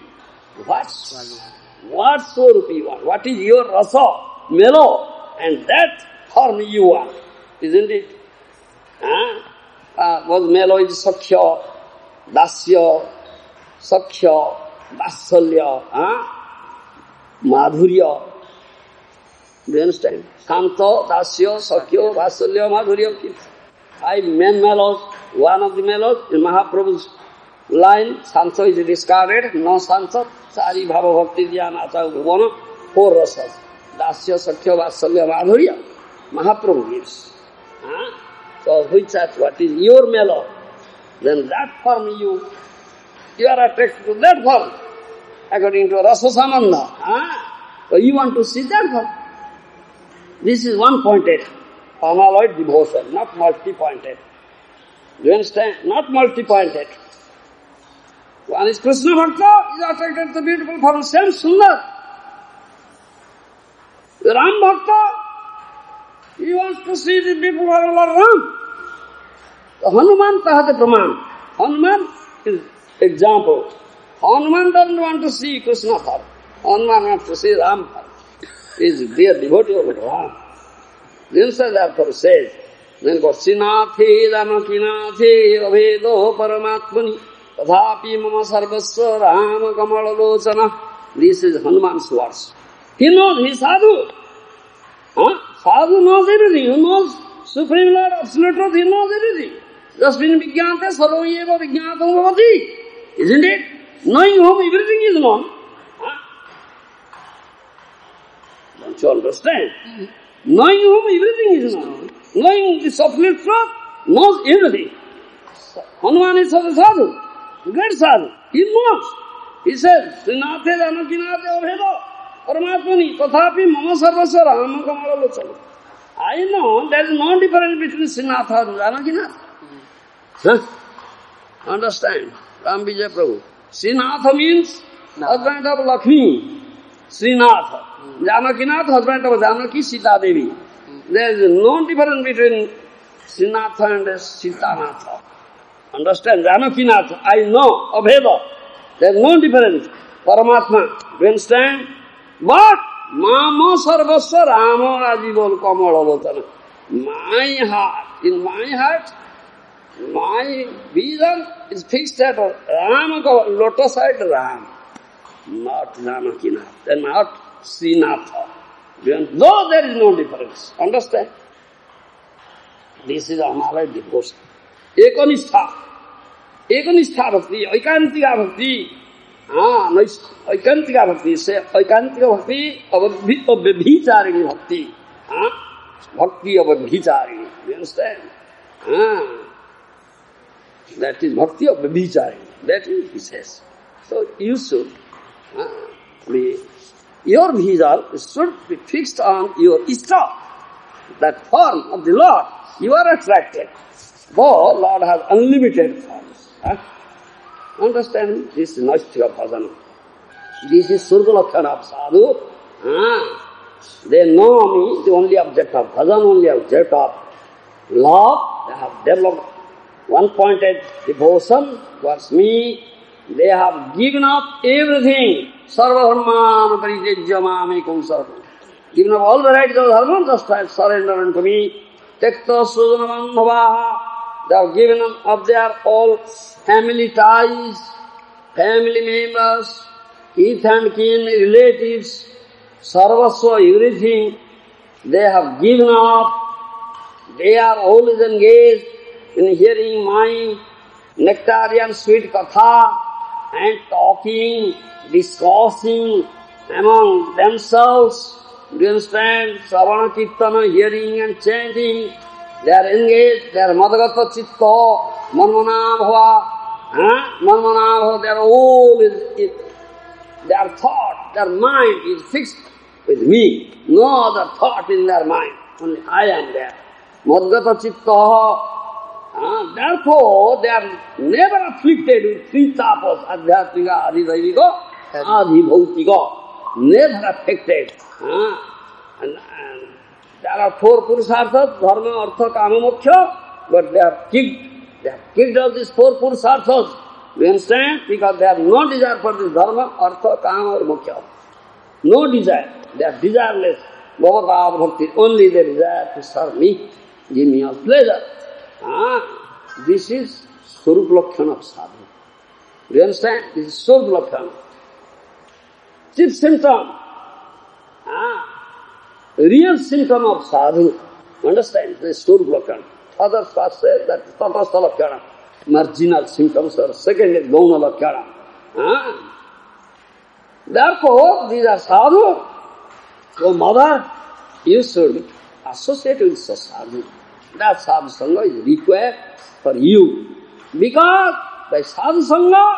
What Swarup you want? What is your rasa, mellow? And that form you want, isn't it? Was mellow is Sakhya, Dasya, Sakhya, Vasalya, Madhurya. Do you understand? Santa, Dasya, Sakhya, Vasalya, Madhurya. 5 main mellows. One of the mellows in Mahaprabhu's line, Santa is discarded, no Santa. Sari Bhava Bhakti Dhyana Acha Bhuvana, 4 rasas. Dasya, Sakhya, Vasalya, Madhurya. Mahaprabhu gives. So which what is your mellow? Then that form you are attracted to that form. According to Rasa Samandha. So you want to see that form. This is one-pointed, unalloyed devotion, not multi-pointed. Do you understand? Not multi-pointed. One is Krishna Bhakta, is attracted to the beautiful form of Shyam Sundar. The Ram Bhakta, he wants to see the beautiful form of Lord Ram. So Hanuman Tahate Praman. Hanuman is example. Hanuman doesn't want to see Krishna form. Hanuman wants to see Ram form. He is dear devotee of Ram. Then therefore says, then God, Sinathe Danakinathe Avedo Paramatmani Tadhapi Mama Sarvasva Rama Kamalalochana. This is Hanuman's words. He knows, he is sadhu. Sadhu knows everything. He knows Supreme Lord, Absolute Truth, he knows everything. Just in Vijnate Sarvayeva Vijnatam Bhavati. Isn't it? Knowing whom everything is known. Don't you understand? Knowing whom everything is known. Knowing the Absolute Truth knows everything. Hanuman is such a sadhu. Great sadhu. He knows. He says, Srinathe Danakinathe Avhedo Paramatmani Tathapi Mama Sarvasva Rama Kamalalochana. I know there is no difference between Srinatha and Janakinath. Understand? Ram Vijay Prabhu. Srinatha means husband of Lakshmi. Srinatha. Janakinath, husband of Janaki, Sita Devi. There is no difference between Srinatha and Sitanatha. Understand? Janakinath, I know, Abheda. There is no difference. Paramatma. Do you understand? But Mama Sarvasva Rama Rajibol Kamalalochana. My heart, in my heart, my vision is fixed at Rama, lotus-eyed Ram, not Janakinath, and not Srinatha. Though there is no difference. Understand? This is unalloyed devotion. Ekanistha. Ekanistha bhakti, Aikantika bhakti. Aikantika bhakti, say Aikantika bhakti of Vibhicharini bhakti. Bhakti of Vibhicharini. Do you understand? That is bhakti of Vibhicharini. That is, he says. So you should be, your vision should be fixed on your Ishta, that form of the Lord. You are attracted. Though Lord has unlimited forms. Understand? This is Naistika Bhajana. This is Surga Lakshana of sadhu. They know me, the only object of bhajan, only object of love. They have developed one-pointed devotion towards me. They have given up everything. Sarva dharman paritejya mamekam sarvam. Given up all the rights of dharma, just surrender unto me. Tekta sujana bandhavaha. They have given up their all family ties, family members, kith and kin, relatives, sarvasva, everything. They have given up. They are always engaged in hearing my nectarian sweet katha and talking, discussing among themselves. Do you understand? Savana Kirtana, hearing and chanting. They are engaged, they are madagata chitta, manmana bhava. Manmana bhava, they are always, their thought, their mind is fixed with me. No other thought in their mind. Only I am there. Madagata chitta. Therefore, they are never afflicted with three tapas, adhyatmika, adhidaivika, adhibhautika, never affected. And there are four purusarthas, dharma, artha, kama, moksha, but they are kicked. They have kicked all these four purusarthas. You understand? Because they have no desire for this dharma, artha, kama, or moksha. No desire. They are desireless. Bhavata bhakti. Only they desire to serve me, give me all pleasure. This is Swarup Lakshana of sadhu. Do you understand? This is Swarup Lakshana. Chief symptom. Real symptom of sadhu. Understand? This is Swarup Lakshana. Others first say that is Tatastha Lakshana. Marginal symptoms are second is Gauna Lakshana. Therefore, these are sadhu. So, mother, you should associate with sadhu. That sadhu sangha is required for you. Because by sadhu sangha,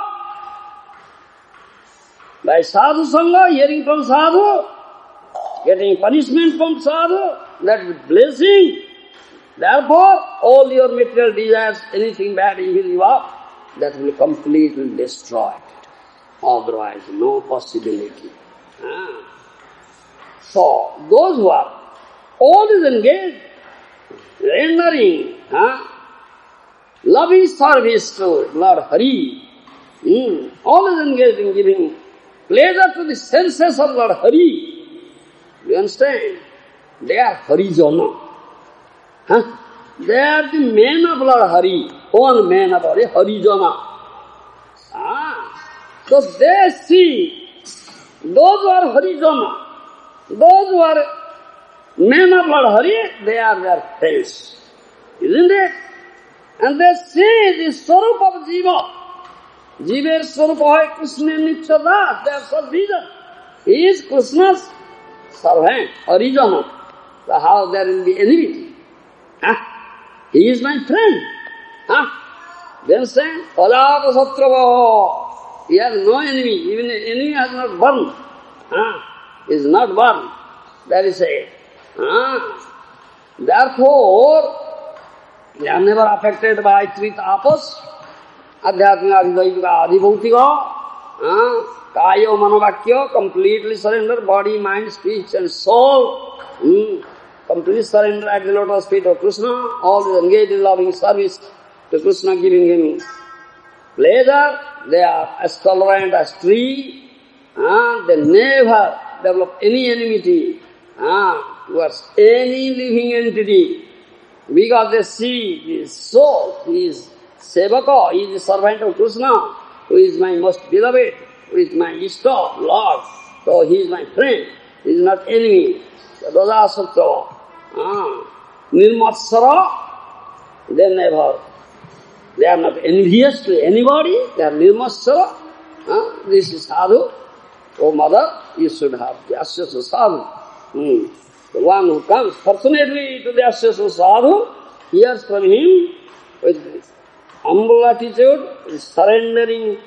hearing from sadhu, getting punishment from sadhu, that is blessing. Therefore, all your material desires, anything bad, evil, that will completely destroy. Otherwise, no possibility. So, those who are always engaged, rendering loving service to Lord Hari, always engaged in giving pleasure to the senses of Lord Hari. You understand? They are Harijana. They are the men of Lord Hari, one man of Hari, Harijana. So they see those who are Harijana, those who are men of Lord Hari, they are their friends. Isn't it? And they see the Swarup of Jiva. Jiva is Swarup of Krishna Nityada. They are sub-vision. He is Krishna's servant, Harijana. So how there will be enmity? He is my friend. Then say, Padata Satrava. He has no enemy. Even the enemy has not burned. Is not burned. That is it. Therefore, they are never affected by three tapas. Adhyatmika, adhidaivika, adhibhautika. Kaya, manovakya, completely surrender, body, mind, speech and soul. Completely surrender at the lotus feet of Krishna. Always engaged in loving service to Krishna, giving him pleasure. They are as tolerant as tree. They never develop any enmity towards any living entity. Because they see his soul, he is Sevaka, he is the servant of Krishna, who is my most beloved, who is my Ishta, Lord. So he is my friend, he is not enemy. Raja Sutta, Nirmatsara, they are not envious to anybody, they are Nirmatsara. This is sadhu. Oh mother, you should have the Asyasa sadhu. The one who comes personally to the Asyasa sadhu, hears from him with humble attitude, with surrendering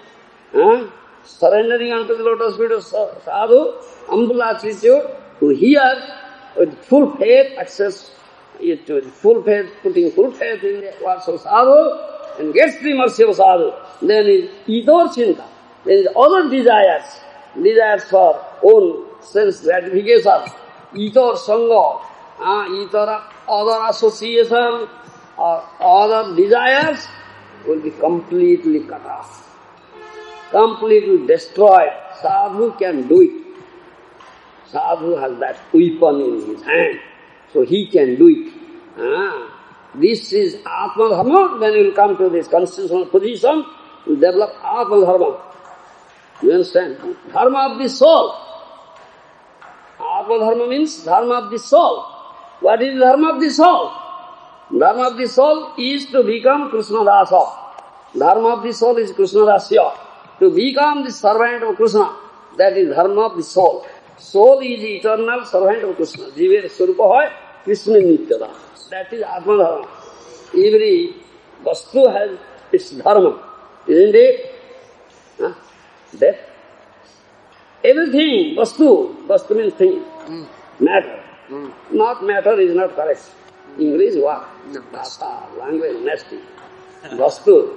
unto the lotus feet of sadhu, humble attitude, who hears with full faith, access it with full faith, putting full faith in the words of sadhu, and gets the mercy of sadhu. Then is idor chinta, then is other desires for own sense gratification, idor sangha, idor other association, or other desires will be completely cut off, completely destroyed. Sadhu can do it. Sadhu has that weapon in his hand, so he can do it. This is Atma Dharma. Then you will come to this constitutional position, you develop Atma Dharma. You understand? Dharma of the soul. Atma Dharma means Dharma of the soul. What is Dharma of the soul? Dharma of the soul is to become Krishna Dasa. Dharma of the soul is Krishna Dasya. To become the servant of Krishna. That is Dharma of the soul. Soul is the eternal servant of Krishna. Jiva Swarupa hoy, Krishna Nityada. That is Atma Dharma. Every vastu has its dharma. Isn't it? Death. Everything, vastu means thing. Matter. Not matter is not correct. English what? Language nasty. Vastu.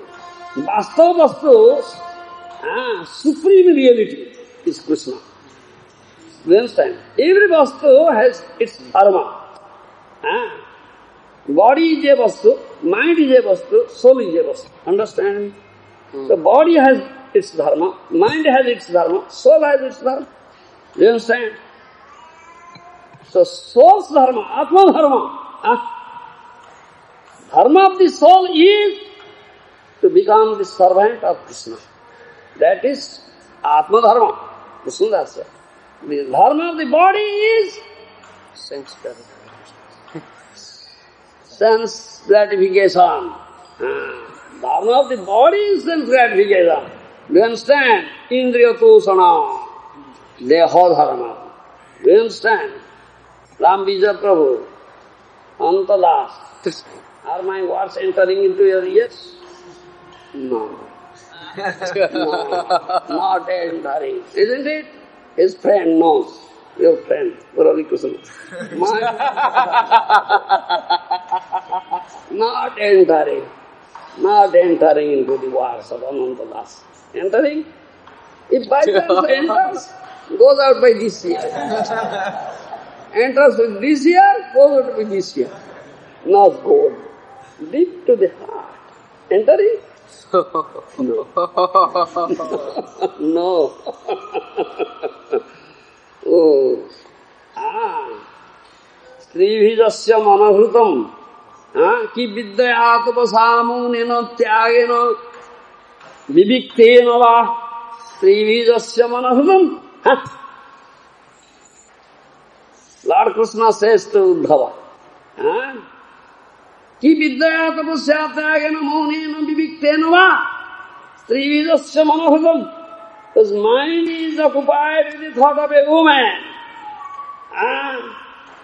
Vastava Vastu, supreme reality is Krishna. You understand? Every Vastu has its dharma. Body is a Vastu, mind is a Vastu, soul is a Vastu. Understand? The body has its dharma, mind has its dharma, soul has its dharma. You understand? So soul's dharma, Atma dharma. Dharma of the soul is to become the servant of Krishna. That is Atma dharma. Krishna said. The dharma of the body is sense gratification. Dharma of the body is sense gratification. Do you understand? Indriya toshana, deha dharma. Do you understand? Ram Vijay Prabhu, Antadas. Are my words entering into your ears? No. No, not entering. Isn't it? His friend knows. Your friend, Murali Krishna. Not entering. Not entering into the words of Anantadas. Entering? If by chance enters, goes out by this year. Enters with this year, goes out with this year. Not gold. Deep to the heart. Entering? No. No. Oh. Strivijasya manahrutam. Ki vidyaya tapasamunena tyagena viviktena va. Strivijasya manahrutam. Lord Krishna says to Uddhava, Ki vidyaya tapasya tyagena maunena viviktena va. Strivijasya manahrutam. His mind is occupied with the thought of a woman.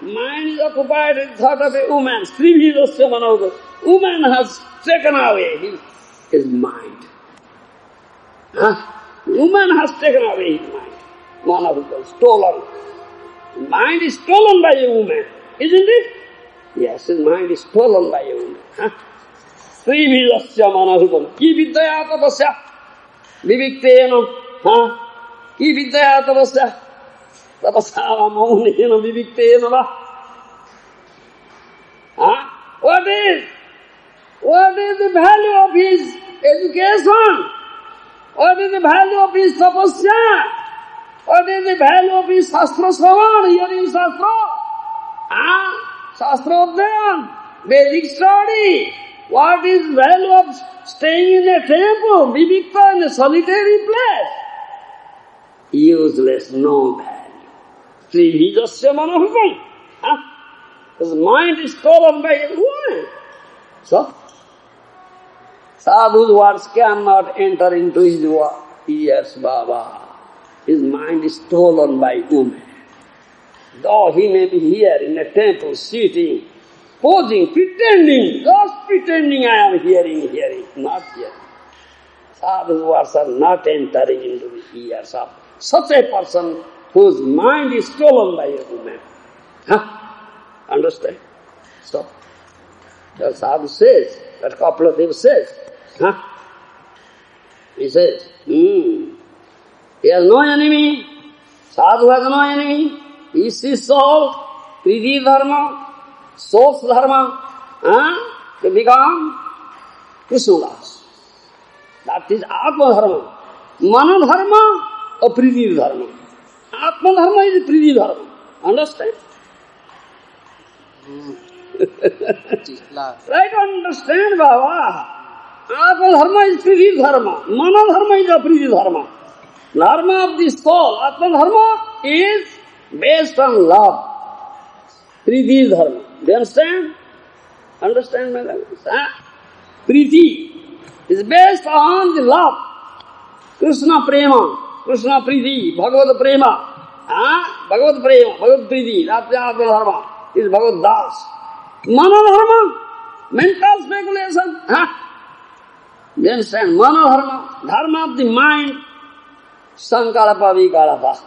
Mind is occupied with the thought of a woman. Strivijasya manahrutam. Woman has taken away his mind. Woman has taken away his mind. Manahrutam, stolen. Mind is stolen by a woman, isn't it? Yes, his mind is stolen by a woman. Strivijasya manahrutam. Ki vidyaya tapasya viviktena. Ki vidyaya tapasya tapasya maunena viviktena va. What is the value of his education? What is the value of his tapasya? What is the value of his Shastra Shravan, hearing Shastra? Shastra Adhyayan, Vedic study. What is the value of staying in a temple, vivikta in a solitary place? Useless, no value. Strivijasya manahrutam. His mind is stolen by a woman. So, sadhu's words cannot enter into his ears, Baba. His mind is stolen by women. Though he may be here in a temple, sitting, posing, pretending, just pretending I am hearing, not hearing. Sadhu's words are not entering into the ears of such a person whose mind is stolen by a woman. Understand? So, the Sadhu says, that Kapiladeva says, he says, he has no enemy. Sadhu has no enemy. He sees soul, Priti dharma, soul's dharma, to become Krishnadas. That is Atma dharma. Mana dharma or Priti dharma. Atma dharma is Priti dharma. Understand? Try to understand, Baba. Atma dharma is Priti dharma. Mana dharma is a Priti dharma. Dharma of the soul, Atma dharma, is based on love. Priti dharma. Do you understand? Understand my language? Priti is based on the love. Krishna prema, Krishna priti, Bhagavad prema. Bhagavad prema, Bhagavad priti, that's the Atma dharma. Is Bhagavad das. Mana dharma, mental speculation. Do you understand? Mana dharma, dharma of the mind, sankalapa vikalapa.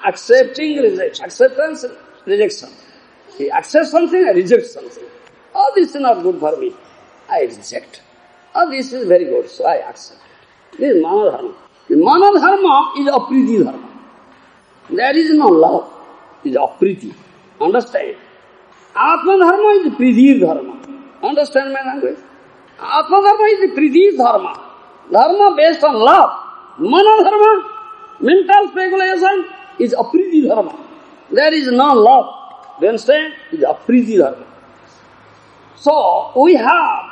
Accepting, rejection. Acceptance, rejection. He accepts something, I reject something. All this is not good for me. I reject. This is very good, so I accept. This is mana dharma. The mana dharma is apriti dharma. There is no love, it is apriti. Understand? Atma dharma is priti dharma. Understand my language? Atma dharma is the priti dharma. Dharma based on love. Mana dharma, mental speculation, is apriti dharma. There is no love. Do you understand? It is apriti dharma. So, we have,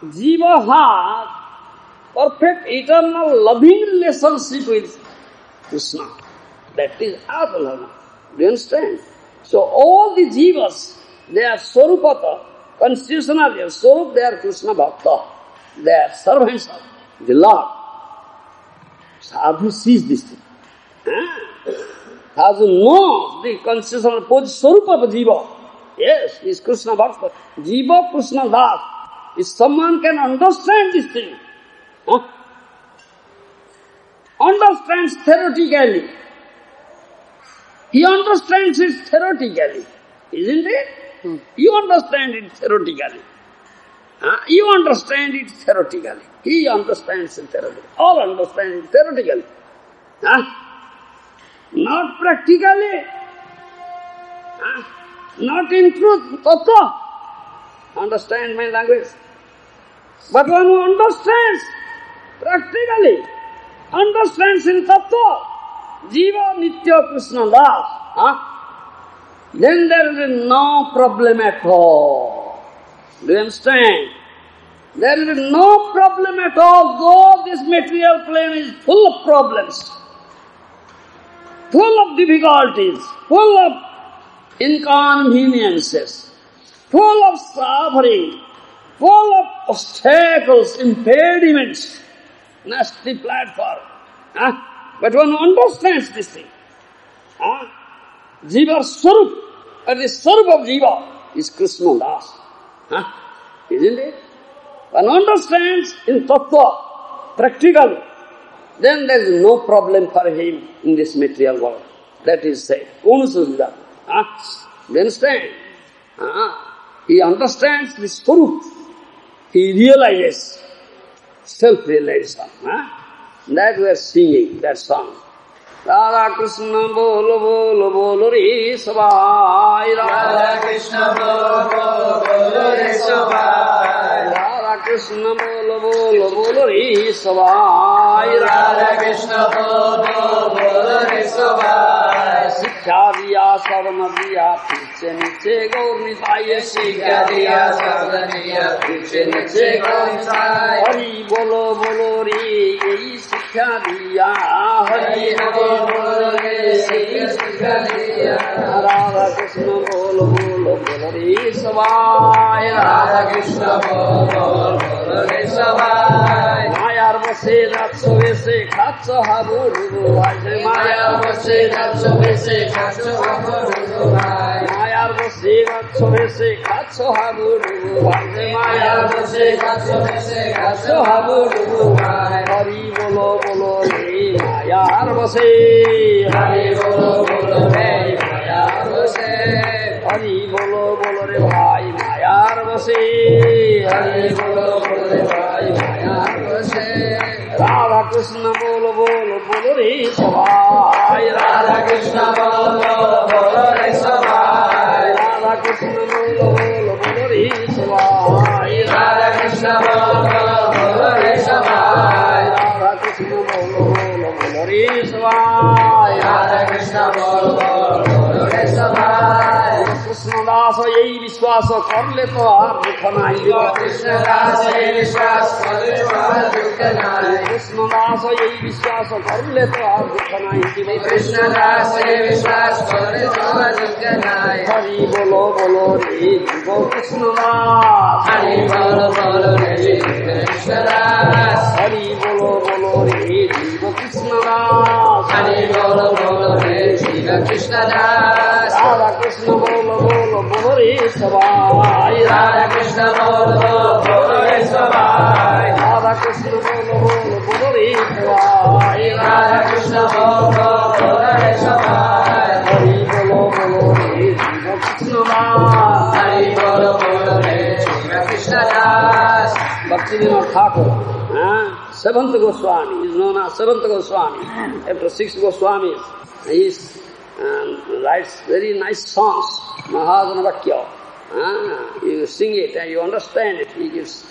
Jiva has perfect eternal loving relationship with Krishna. That is Atma dharma. Do you understand? So, all the Jivas, they are Swarupata, constitutional, they are Swarup, they are Krishna Bhakta. They are servants of the Lord. Sadhu sees this thing. Sadhu knows the constitutional Swarupa of Jiva. Yes, he is Krishna Bhakta. Jiva Krishna Das. If someone can understand this thing, understands theoretically, he understands it theoretically, isn't it? You understand it theoretically. You understand it theoretically. He understands it theoretically. All understand it theoretically. Not practically. Not in truth, tattva. Understand my language? But one who understands practically, understands in tattva, Jiva Nitya Krishna Das, then there is no problem at all. Do you understand? There is no problem at all, though this material plane is full of problems, full of difficulties, full of inconveniences, full of suffering, full of obstacles, impediments, nasty platform. But one understands this thing. Jiva Swarup, and the Swarup of Jiva is Krishna Das. Isn't it? One understands in tattva, practically, then there is no problem for him in this material world. That is said. Unusudha. Do you understand? He understands the Swarup. He realizes self-realization. That we are singing, that song. Radha Krishna bolo bolo bolo re sabai. Radha Krishna bolo bolo bolo re sabai. Radha Krishna bolo bolo bolo re sabai. Radha Krishna bolo bolo re sabai. Sikha diya savna diya piche niche gaur nitaye. Sikha diya savna diya piche niche gaur nitaye. Hari bolo bolo re yehi sikha diya. Hari bolo bolo re sikha diya. Radha Krishna bolo bolo bolo re sabai. Radha Krishna bolo bolo re sabai. Mayar base ratso vese khatso haburu bhai. Mayar base ratso vese khatso haburu bhai. Mayar base ratso vese khatso haburu bhai. Mayar base ratso vese khatso haburu bhai. Hari bolo bolo re mayar base. Hari bolo bolo re mayar base. Hari bolo bolo re bhai mayar base. Hari bolo bolo re bhai mayar base. Radha Krishna bolo bolo bolo re sabai. Radha Krishna bolo bolo re sabai. Radha Krishna bolo bolo bolo re sabai. Radha Krishna bolo bolo re sabai. Radha Krishna bolo bolo bolo re sabai. Radha Krishna bolo bolo re sabai. Krishna Das यही विश्वास कर ले तो आप दुख नहीं। Krishna Das यही विश्वास कर ले तो आप दुख नहीं। Krishna Das यही विश्वास कर ले तो आप दुख नहीं। Krishna Das यही विश्वास कर ले तो आप दुख नहीं। हरि बोलो बोलो रे जीवो कृष्ण दास। हरि बोलो बोलो रे कृष्ण दास। हरि बोलो बोलो रे जीवो कृष्ण दास। हरि बोलो बोलो रे जीवो कृष्ण दास। राधा कृष्ण बोलो बोलो बोलो रे सबाई। राधा कृष्ण बोलो बोलो रे सबाई। राधा कृष्ण बोलो बोलो बोलो रे सबाई। राधा कृष्ण बोलो बोलो रे सबाई। हरि बोलो बोलो रे जीव कृष्ण दास। हरि बोलो बोलो रे जीव कृष्ण दास। Bhaktivinoda Thakur, seventh Goswami, is known as seventh Goswami. After 6 Goswamis, he writes very nice songs, Mahajana Vakya. You sing it and you understand it. He gives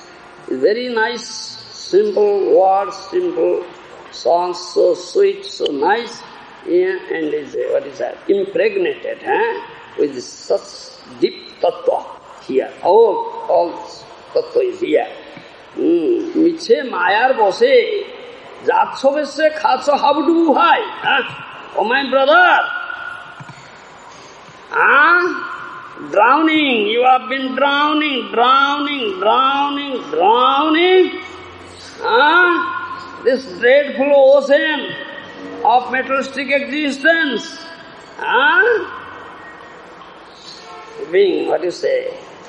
very nice, simple words, simple songs, so sweet, so nice, and is impregnated with such deep tattva here. All tattva is here. Miche mayar bose, jatso bese khatso habdu hai. Oh my brother, drowning, you have been drowning. This dreadful ocean of materialistic existence, being,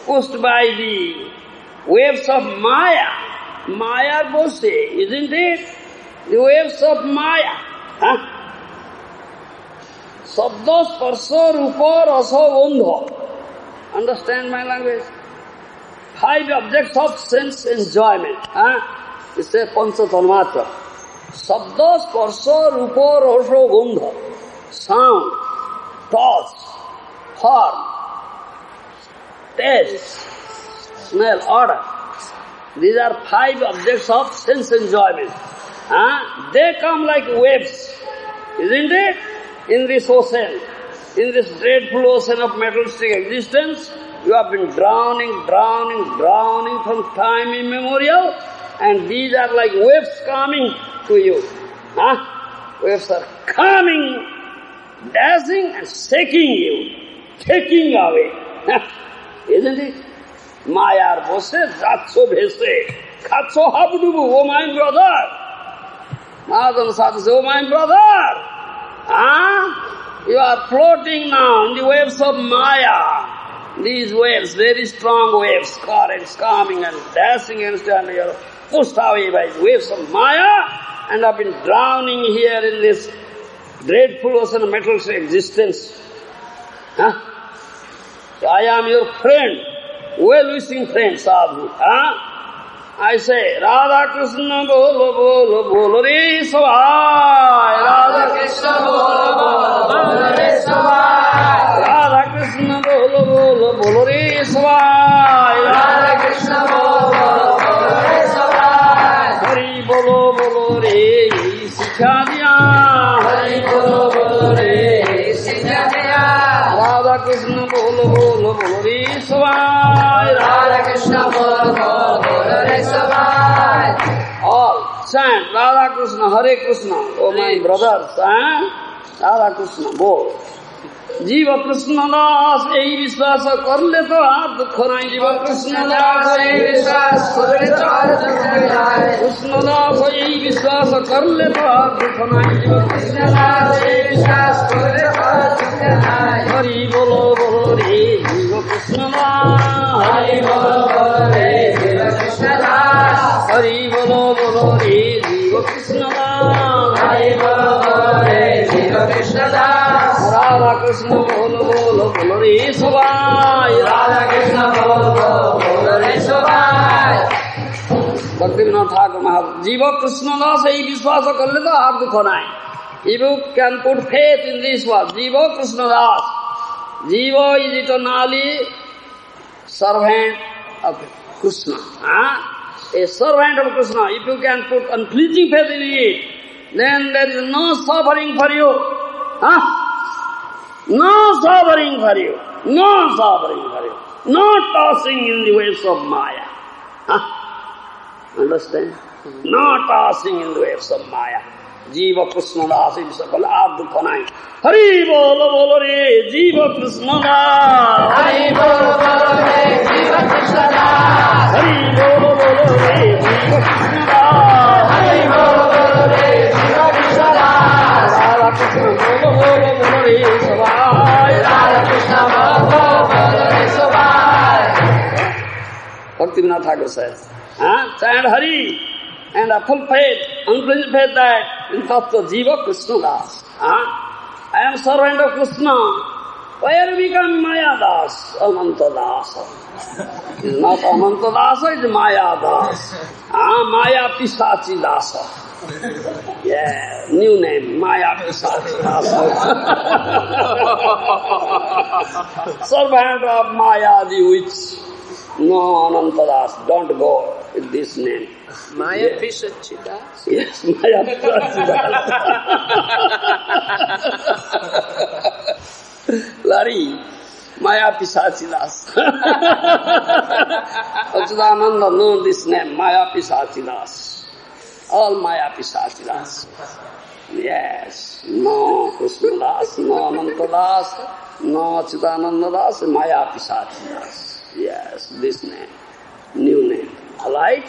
pushed by the waves of Maya. Maya Bose, isn't it? The waves of Maya. Sabda, Sparsa, Rupa, Rasa, Gandha. Understand my language? 5 objects of sense enjoyment. It's a Panchatanmatra. Sabda, Sparsa, Rupa, Rasa, Gandha. Sound, touch, form, taste, smell, odor. These are 5 objects of sense enjoyment. They come like waves, isn't it? In this ocean, in this dreadful ocean of materialistic existence, you have been drowning from time immemorial, and these are like waves coming to you. Waves are coming, dashing and shaking you, taking away. Isn't it? Mayar bose, jatso bhese, khatso habdubu, oh my brother. Madhana Sadhu says, oh my brother, you are floating now in the waves of Maya. These waves, very strong waves, currents coming and dashing against you, and you are pushed away by the waves of Maya, and have been drowning here in this dreadful ocean of materialistic existence. I am your friend, well-wishing friend, Sadhu. I say, Radha Krishna bolo bolo bolo re savai. Radha Krishna bolo bolo bolo re savai. Radha Krishna bolo bolo bolo re savai. Radha Krishna bolo bolo bolo re savai. Hari bolo bolo re sikha diya. Hari bolo bolo re sikha diya. Radha Krishna bolo bolo bolo re savai. Radha Krishna bolo bolo bolo re savai. All chant Radha Krishna, Hare Krishna. Oh my brothers, Radha Krishna, bol. Jiva Krishna Das, ei vishwas karle to aap dukh nahi. Jiva Krishna Das, ei vishwas karle to aap dukh nahi. Krishna Das, ei vishwas karle to aap dukh nahi. Jiva Krishna Das, ei vishwas karle to aap dukh nahi. Hari bolo bolo re Jiva Krishna Das. Hari bolo bolo re Jiva Krishna Das. Hari bolo bolo re Jiva Krishna Das. Hari bolo bolo re Jiva Krishna Das. Radha Krishna bolo bolo bolo re savai. Radha Krishna bolo bolo bolo re savai. Bhaktivinoda Thakur Maharaj, Jiva Krishna Das, ei vishwas karle to aap dukh nahi. If you can put faith in this word, Jiva Krishna Das. Jiva is eternally servant of Krishna. A servant of Krishna. If you can put unflinching faith in it, then there is no suffering for you. No suffering for you. No suffering for you. No tossing in the waves of Maya. Understand? No tossing in the waves of Maya. Jiva Krishna Das, Sakal Abdul Khanai. Hari bolo bolo re Jiva Krishna Das. Hari bolo bolo re Jiva Krishna Das. Hari bolo bolo re Jiva Krishna Das. Hari bolo bolo re Jiva Krishna Das. Radha Krishna bolo bolo bolo re savai. Radha Krishna bolo bolo bolo re savai. Bhaktivinoda Thakur says, chant Hari and a full faith, unflinching faith that in Tattva Jiva Krishna Das. I am servant of Krishna. Where become Maya Das? Ananta Dasa. It's not Ananta Dasa, it's Maya Das. Maya Pisachi Dasa. Yeah, new name, Maya Pisachi Dasa. Servant of Maya the witch. No, Ananta Das, don't go with this name. Maya Pisachi Das? Yes, Maya Pisachi Das. Lari, Maya Pisachi Das. Achyutananda know this name, Maya Pisachi Das. All Maya Pisachi Das. Yes, no Krishna Das, no Ananta Das, no Achyutananda Das, Maya Pisachi Das. Yes, this name, new name. Alright?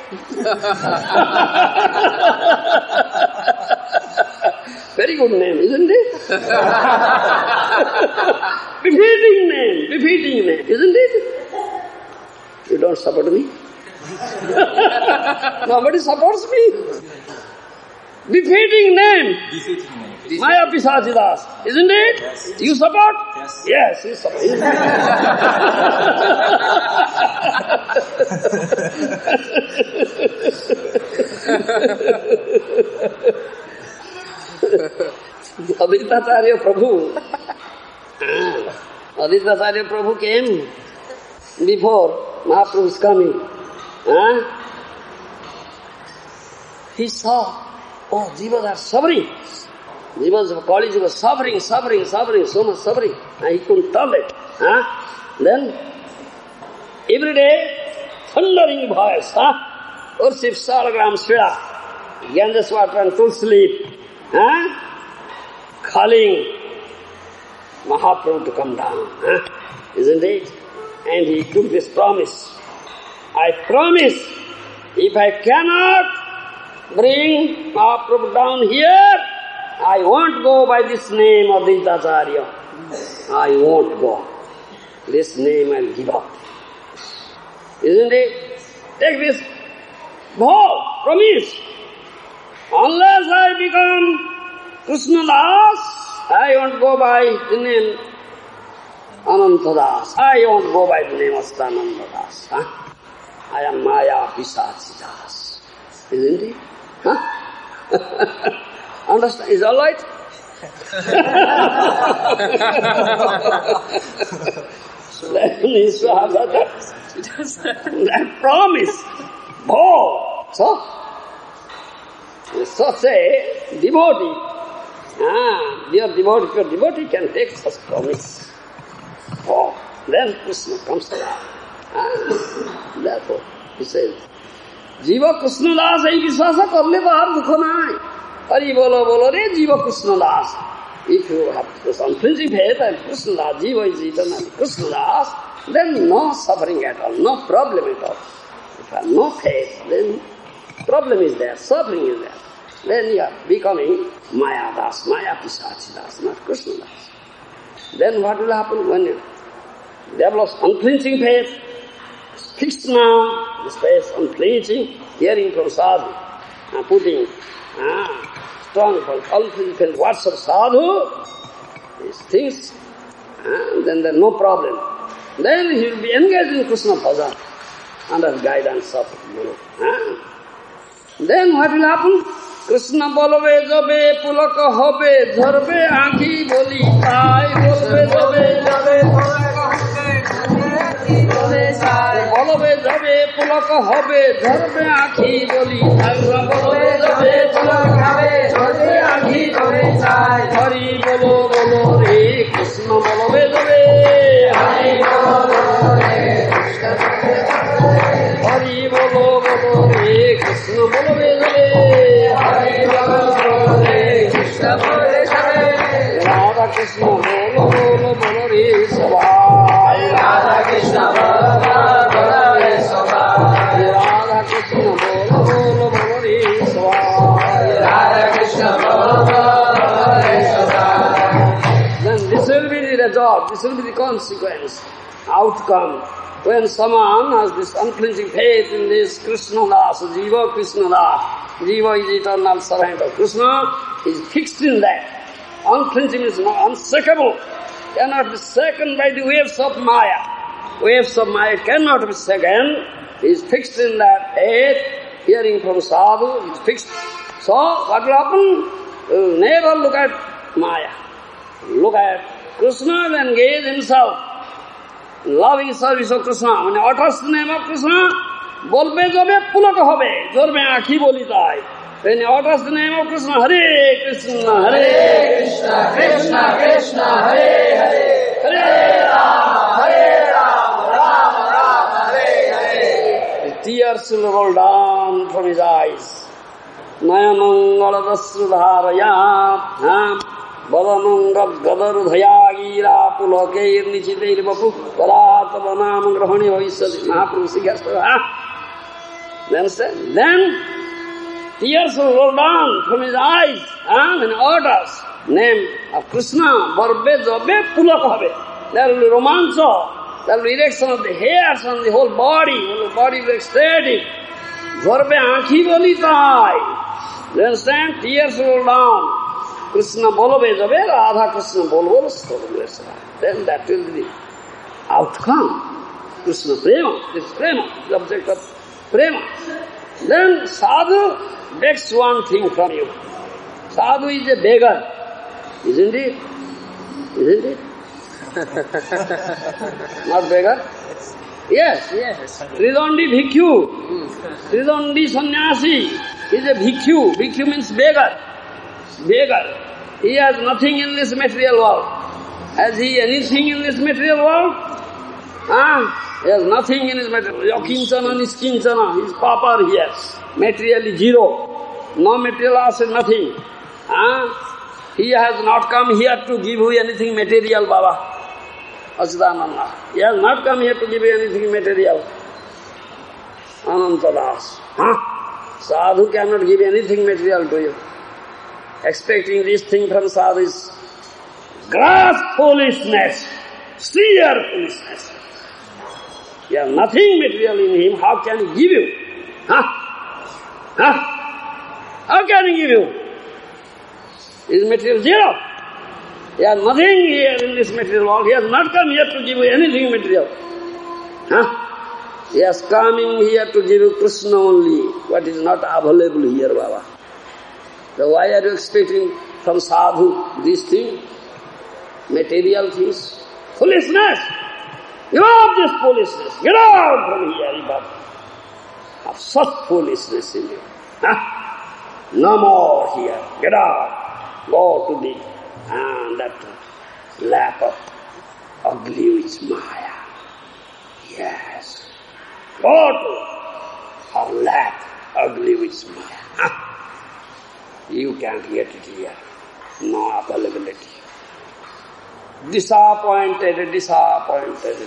Very good name, isn't it? Befitting name, isn't it? You don't support me? Nobody supports me. Befitting name. Maya Pisachi Das, isn't it? Yes. You support? Yes. Yes, you support. Advaitacharya Prabhu came before Mahaprabhu's coming. He saw, oh, jivas are suffering. Jivas of Kali was suffering, so much suffering, and he couldn't tolerate. Then, every day, thundering voice, Ursif Salagram Svira, Ganges water and Tulsi leaf, calling Mahaprabhu to come down, isn't it? And he took this promise. I promise, if I cannot bring Mahaprabhu down here, I won't go by this name of Advaitacharya. I won't go. This name I'll give up. Isn't it? Take this vow, promise. Unless I become Krishna Das, I won't go by the name Ananta Das. I won't go by the name of Stananda Das. I am Maya Pisachi Das. Isn't it? Understand? Is all right? That means to have that promise. Oh, such a devotee. Dear devotee can take such promise. Oh, then Krishna comes to that. Therefore, he says, Jiva Krishna Das ei vishwasa karle to ar dukha nai. Hari bolo bolo re Jiva Krishna Das. If you have unflinching faith and Krishna Das, Jiva is eternal Krishna Das, then no suffering at all, no problem at all. If you have no faith, then problem is there, suffering is there. Then you are becoming Maya Das, Maya Pisachi Das, not Krishna Das. Then what will happen when you develop unflinching faith? Fixed now, this faith unflinching, hearing from sadhu, putting strong unflinching words of sadhu, these things, then there is no problem. Then he will be engaged in Krishna bhajan under guidance of Guru. Then what will happen? Krishna bolbe jabe pulaka hobe dharbe aakhi boli tai bolbe jabe bolbe jabe pulaka hobe dharbe aakhi boli tai bolbe jabe pulaka hobe dharbe aakhi boli tai hari bolo bolo re Krishna bolbe jabe hari bolo bolo re hari bolo bolo re Krishna bolbe jabe Radha Krishna bolo bolo bolo re Savai Radha Krishna bolo bolo re Savai Radha Krishna bolo bolo bolo re Savai Radha Krishna bolo bolo re Savai. Then this will be the result, this will be the consequence, outcome. When someone has this unflinching faith in this Krishna Das, Jiva Krishna Das, Jiva is eternal servant of Krishna, he is fixed in that. Unflinching is not unshakable. cannot be shaken by the waves of Maya. Waves of Maya cannot be shaken. He is fixed in that head, hearing from sadhu, he is fixed. So, what will happen? He will never look at Maya. Look at Krishna and engage himself in loving service of Krishna. When he utters the name of Krishna, bolbe jobe pulaka hobe, jorbe aakhi boli tai. When he utters the name of Krishna, Hare Krishna, Hare Krishna, Krishna Krishna, Hare Hare, Hare Rama, Rama Rama, Hare Hare. The tears will roll down from his eyes. Nayanangaladasrudharayam, Badanangadgadardhayagira, Pulakair Nichitair Bapu, Paratavanam Grahani Vaisadi, Mahaprabhu Sikastava. Then tears will roll down from his eyes, when he utters name of Krishna, Barbe Jobe Pulakabe. There will be romansa, there will be erection of the hairs on the whole body will be ecstatic. Barbe Ankhi Boli Tai. You understand? Tears roll down. Krishna Bolobe Jobe, Radha Krishna Bolo Then that will be the outcome. Krishna Prema, this Prema, the object of Prema. Then sadhu begs one thing from you. Sadhu is a beggar, isn't it? Isn't it? Not beggar? Yes. Tridandi Bhikkhu. Tridandi Sannyasi is a Bhikkhu. Bhikkhu means beggar. Beggar. He has nothing in this material world. Has he anything in this material world? He has nothing in his material. Yakinchana, niskinchana, his pauper he has. Materially zero. No material asset, nothing. He has not come here to give you anything material, Baba. Achidananda. He has not come here to give you anything material. Anantadas. Sadhu cannot give anything material to you. Expecting this thing from sadhu is gross foolishness, sheer foolishness. You have nothing material in him, how can he give you? How can he give you? Is material zero? He has nothing here in this material world. He has not come here to give you anything material. He has come in here to give you Krishna only, what is not available here, Baba. So why are you expecting from sadhu this thing? Material things? Foolishness! Give up this foolishness. Get out from here, Baba. Have such foolishness in you. No more here. Get out. Go to the that lap of ugly which Maya. Yes. Go to her lap, ugly which Maya. You can't get it here. No availability. Disappointed. Disappointed.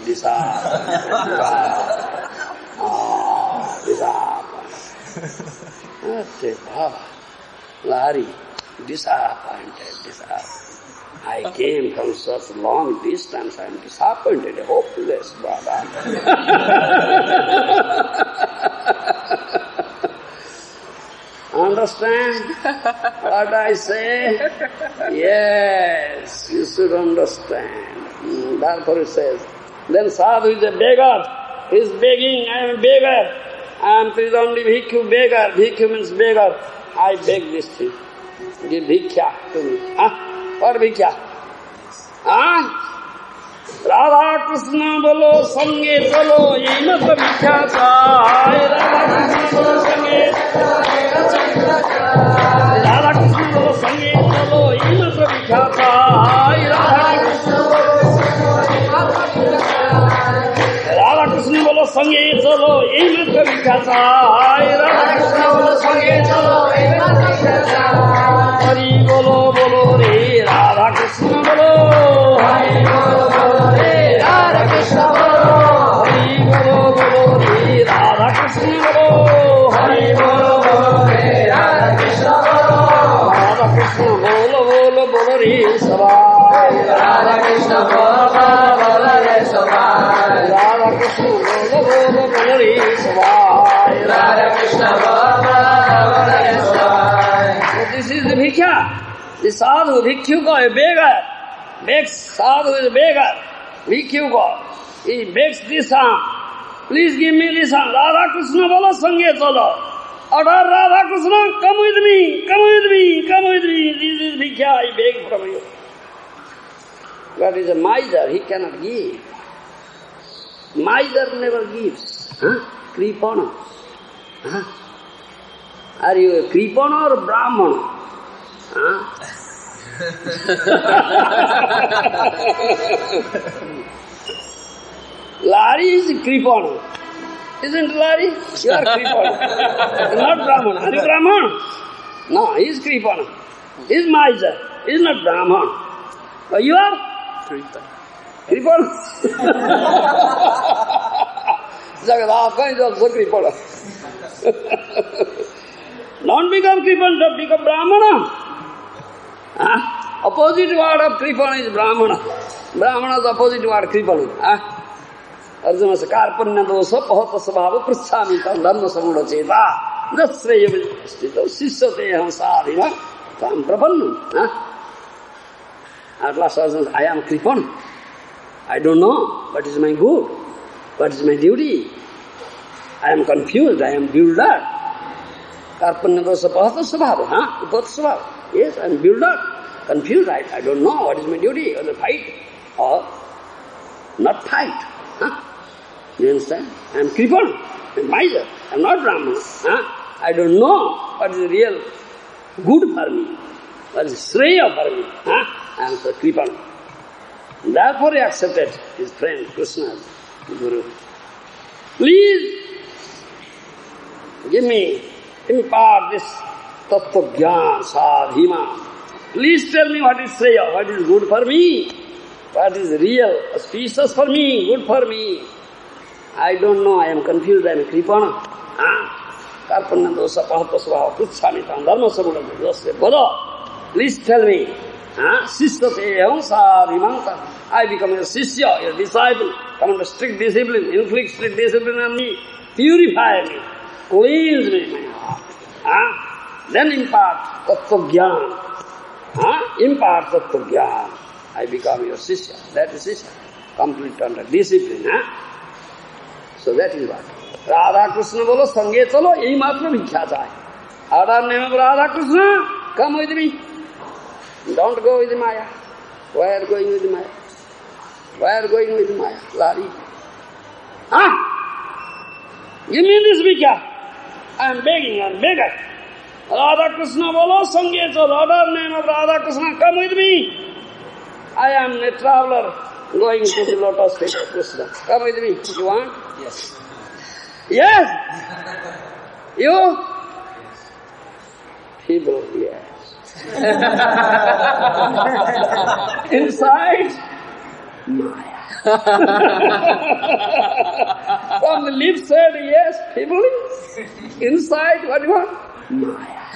Larry, disappointed. I came from such long distance, I am disappointed, hopeless, brother. Understand what I say? Yes, you should understand. Therefore it says, then sadhu is a beggar. He is begging, I am a beggar. I am Tridandi Bhikkhu, beggar. Bhikkhu means beggar. I beg this thing. Give bhikkya to me. What bhikkya? Radha Krishna bolo, sange chalo, ye matra bhikkya chai. Radha Krishna bolo, sange Radha Krishna bolo, sange chalo, ye matra bhikkya chai. Radha Krishna bolo, sange chalo, ye matra bhikkya chai. Radha Krishna bolo, sange chalo, ye matra bhikkya chai. Hari bolo bolo re, Radha Krishna bolo. Hari bolo bolo re, Radha Krishna bolo. Hari bolo bolo re, Radha Krishna bolo. Hari bolo bolo re, Radha Krishna bolo. Radha Krishna bolo bolo bolo re sabai. Radha Krishna bolo bolo re sabai. Radha Krishna bolo bolo bolo re sabai. Radha Krishna bolo bolo re sabai. This is the bhikkya. The sadhu, bhikkhu ko a beggar. begs, sadhu is a beggar, bhikkhu god. He begs this arm. Please give me this arm. Radha Krishna bolo sange chalo. Order Radha Krishna, come with me, come with me, come with me. This is bhikkha, I beg from you. God is a miser, he cannot give. Miser never gives. Kripana. Are you a Kripana or a Brahmana? Lari is Kripana. Isn't Lari? You are Kripana. Not Brahmana. Are you Brahmana? No, he is Kripana. He is miser. He is not Brahmana. But you are? Kripana. Jagadaka is also Kripana. Don't become Kripana, don't become Brahmana. Opposite word of Kripana is Brahmana. Brahmana is opposite word Kripana. Arjuna says, Karpanya dosa pahata sabhava prithami tam dharma samuna cheta jasreya vijastito sisate ham sadhina tam prabannam. At last Arjuna says, I am Kripana. I don't know what is my good, what is my duty. I am confused, I am builder. Karpanya dosa pahata sabhava, upata sabhava. Yes, I am builder, confused, I don't know what is my duty, whether fight or not fight. You understand? I am Kripana, I am miser, I am not Brahmana. I don't know what is real good for me, what is Shreya for me. I am so Kripana. Therefore he accepted his friend Krishna, Guru. Please give me, impart this Tattva Jnana Sadhima. Please tell me what is Shreya, what is good for me, what is real, auspicious for me, good for me. I don't know, I am confused, I am Kripana. Karpanya dosa pahata svabhava prithami tam dharma samuna jasya bolo. Please tell me. Sistate eham sadhimanta. I become your sisya, your disciple. Come under strict discipline, inflict strict discipline on me. Purify me, cleanse me, my heart. Then impart tattva jnana. Impart tattva jnana. I become your sisya. That is sisya. Complete under discipline. So that is what. Radha Krishna bolo sange chalo, yehi matra bhikkha chahe. Order name of Radha Krishna, come with me. Don't go with Maya. Why are you going with Maya? Why are you going with Maya? Lari. Give me this bhikkha. I am begging, I am beggar. Radha Krishna bolo sange chalo, order name of Radha Krishna, come with me. I am a traveler going to the lotus feet of Krishna. Come with me. You want? Yes. Yes? You? Feeble, yes. Inside, Maya. From the lips said yes, feebly. Inside, what do you want? Maya.